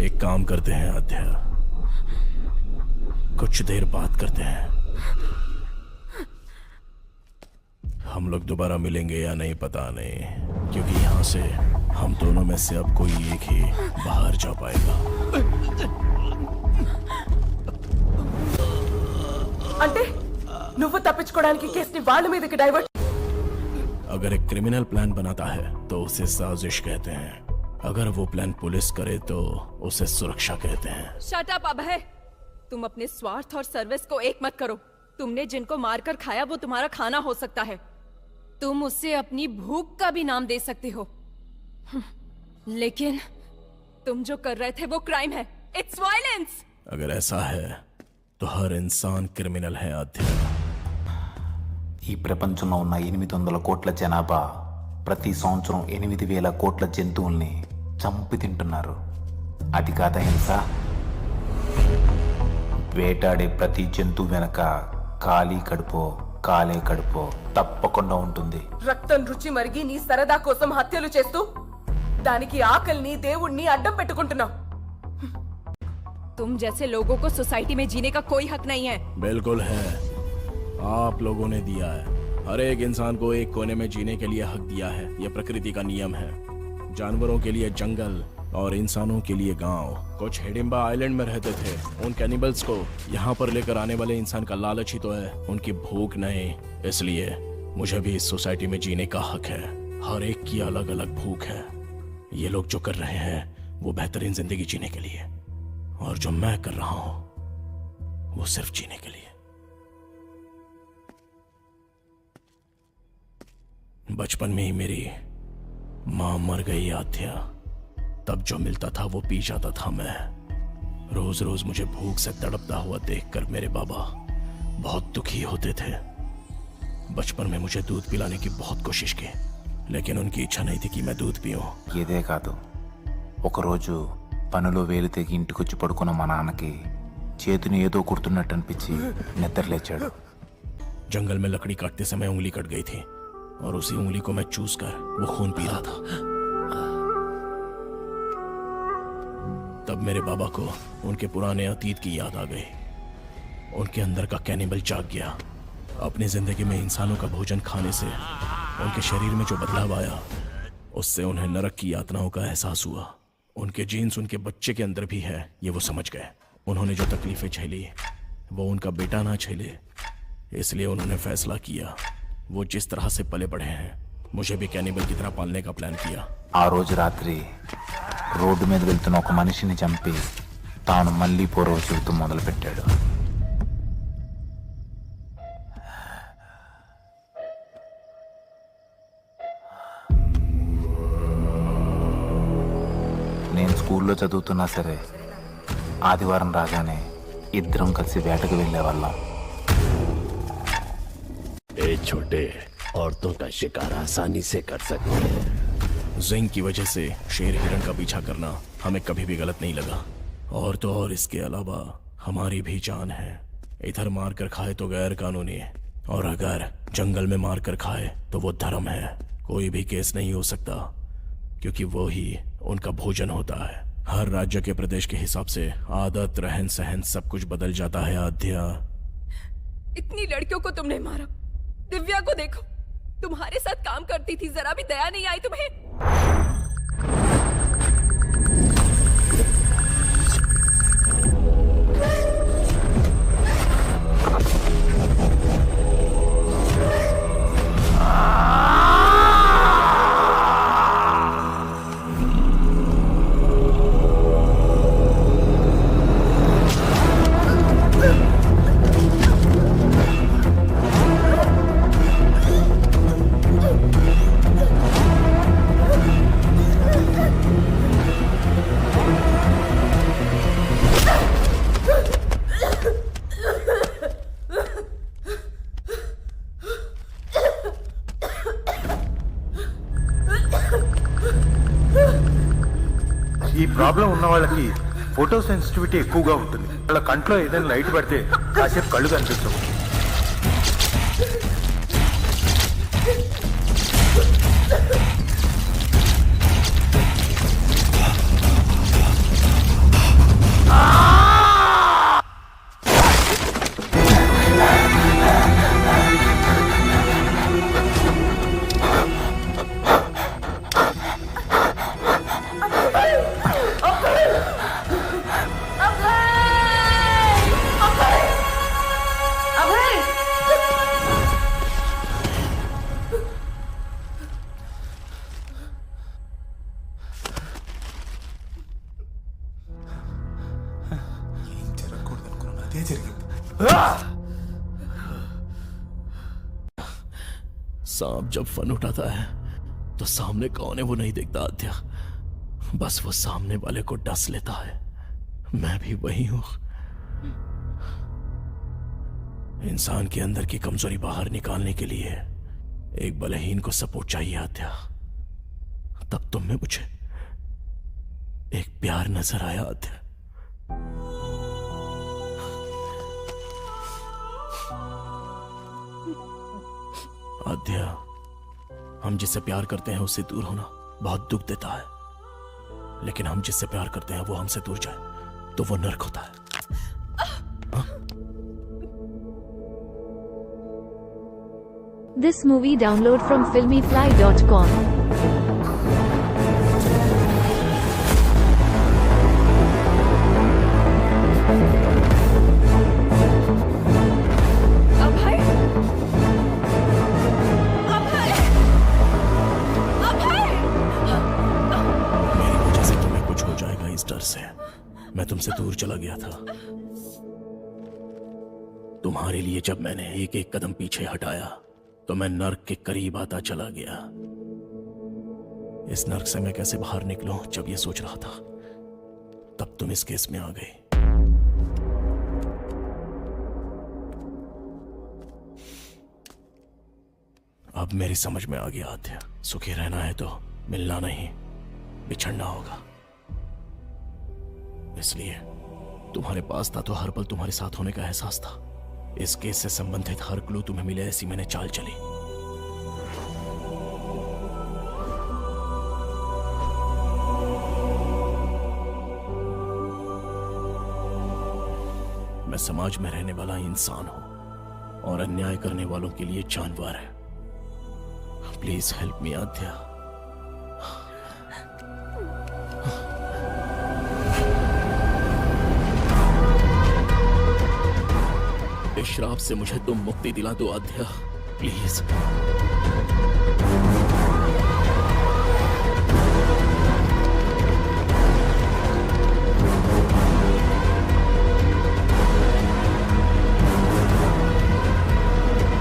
एक काम करते हैं आध्या, कुछ देर बात करते हैं। हम लोग दोबारा मिलेंगे या नहीं पता नहीं, क्योंकि यहाँ से हम दोनों में से अब कोई एक ही बाहर जा पाएगा। అంటే నువ్వు తప్పించుకోవడానికి కేసుని వాళ్ళ మీదకి డైవర్ట్। अगर एक क्रिमिनल प्लान बनाता है तो उसे साजिश कहते हैं, अगर वो प्लान पुलिस करे तो उसे सुरक्षा कहते हैं। शट अप अभय, तुम अपने स्वार्थ और सर्विस को एक मत करो। तुमने जिनको मारकर खाया वो तुम्हारा खाना हो सकता है, तुम उससे अपनी भूख का भी नाम दे सकते हो, लेकिन तुम जो कर रहे थे वो क्राइम है, इट्स वायलेंस। अगर ऐसा है तो हर इंसान क्रिमिनल है आध्या। ఈ ప్రపంచంలో ఉన్న 800 కోట్ల జనాభా ప్రతి సంవత్సరం 8000 కోట్ల జంతువుల్ని చంపి తింటున్నారు. అది కాదా హింస? వేటాడే ప్రతి జంతువు వెనక ఖాళీ కడుపో కాలే కడుపో తప్పకుండా ఉంటుంది. రక్తం రుచి మరిగి నీ సరదా కోసం హత్యలు చేస్తూ దానికి ఆకలిని దేవుణ్ణి అడ్డం పెట్టుకుంటున్నావు। तुम जैसे लोगों को सोसाइटी में जीने का कोई हक नहीं है। बिल्कुल है, आप लोगों ने दिया है। हर एक इंसान को एक कोने में जीने के लिए हक दिया है, यह प्रकृति का नियम है। जानवरों के लिए जंगल और इंसानों के लिए गांव। कुछ हिडिंबा आइलैंड में रहते थे, उन कैनिबल्स को यहाँ पर लेकर आने वाले इंसान का लालच ही तो है, उनकी भूख नहीं। इसलिए मुझे भी इस सोसाइटी में जीने का हक है। हर एक की अलग अलग भूख है। ये लोग जो कर रहे हैं वो बेहतरीन जिंदगी जीने के लिए, और जो मैं कर रहा हूं वो सिर्फ जीने के लिए। बचपन में ही मेरी मां मर गई आध्या, तब जो मिलता था वो पी जाता था मैं। रोज रोज मुझे भूख से तड़पता हुआ देखकर मेरे बाबा बहुत दुखी होते थे। बचपन में मुझे दूध पिलाने की बहुत कोशिश की, लेकिन उनकी इच्छा नहीं थी कि मैं दूध पीऊं। ఇదే కాదు, ఒకరోజు పనిలో వేలు తెగి ఇంటికొచ్చి పడుకున్న మా నాన్నకి చేతిని ఏదో కుడుతున్నట్టు అనిపించి నిద్రలేచాడు। जंगल में लकड़ी काटते समय उंगली कट गई थी और उसी उंगली को मैं चूस कर वो खून पी रहा था। तब मेरे बाबा को उनके पुराने अतीत की याद आ गई। उनके अंदर का कैनिबल जाग गया। अपनी जिंदगी में इंसानों का भोजन खाने से उनके शरीर में जो बदलाव आया, उससे उन्हें नरक की यातनाओं का एहसास हुआ। उनके जीन्स उनके बच्चे के अंदर भी है, ये वो समझ गए। उन्होंने जो तकलीफें झेली वो उनका बेटा ना झेले, इसलिए उन्होंने फैसला किया। वो जिस तरह से पले बढ़े हैं, मुझे भी कैनिबल की तरह पालने का प्लान किया। ఆ రోజు రాత్రి రోడ్డు మీద వెళ్తున్న ఒక మనిషిని చంపి తాను మళ్ళీ పూర్వ జీవితం మొదలుపెట్టాడు। నేను స్కూల్లో చదువుతున్నా సరే ఆదివారం రాగానే ఇద్దరం కలిసి వేటకు వెళ్ళేవాళ్ళం। ए छोटे, औरतों का शिकार आसानी से कर सकते हैं। जिंक की वजह से शेर हिरण का पीछा करना हमें कभी भी गलत नहीं लगा। और तो और इसके अलावा हमारी भी जान है। इधर मार कर खाए तो गैर कानूनी, और अगर जंगल में मार कर खाए तो वो धर्म है। कोई भी केस नहीं हो सकता, क्योंकि वो ही उनका भोजन होता है। हर राज्य के प्रदेश के हिसाब से आदत, रहन सहन सब कुछ बदल जाता है आध्या। इतनी लड़कियों को तुमने मारा। दिव्या को देखो, तुम्हारे साथ काम करती थी, जरा भी दया नहीं आई तुम्हें? ఈ ప్రాబ్లం ఉన్న వాళ్ళకి ఫోటో సెన్సిటివిటీ ఎక్కువగా ఉంటుంది. వాళ్ళ కంట్లో ఏదైనా లైట్ పడితే కాసేపు కళ్ళు కనిపించవు. सांप जब फन उठाता है तो सामने कौन है वो नहीं देखता आद्या, बस वो सामने वाले को डस लेता है। मैं भी वही हूं। इंसान के अंदर की कमजोरी बाहर निकालने के लिए एक बलहीन को सपोर्ट चाहिए आद्या। तब तुम में मुझे एक प्यार नजर आया आद्या। आद्या, हम जिससे प्यार करते हैं उससे दूर होना बहुत दुख देता है, लेकिन हम जिससे प्यार करते हैं वो हमसे दूर जाए तो वो नर्क होता है। This movie download from filmyfly.com. मैं तुमसे दूर चला गया था। तुम्हारे लिए जब मैंने एक एक कदम पीछे हटाया तो मैं नर्क के करीब आता चला गया। इस नर्क से मैं कैसे बाहर निकलूं, जब ये सोच रहा था तब तुम इस केस में आ गई। अब मेरी समझ में आ गया आद्या, सुखी रहना है तो मिलना नहीं, बिछड़ना होगा। इसलिए तुम्हारे पास था तो हर पल तुम्हारे साथ होने का एहसास था। इस केस से संबंधित हर क्लू तुम्हें मिले, ऐसी मैंने चाल चली। मैं समाज में रहने वाला इंसान हूं और अन्याय करने वालों के लिए जानवर है। प्लीज हेल्प मी आद्या। इस श्राप से मुझे तुम मुक्ति दिला दो आद्या, प्लीज।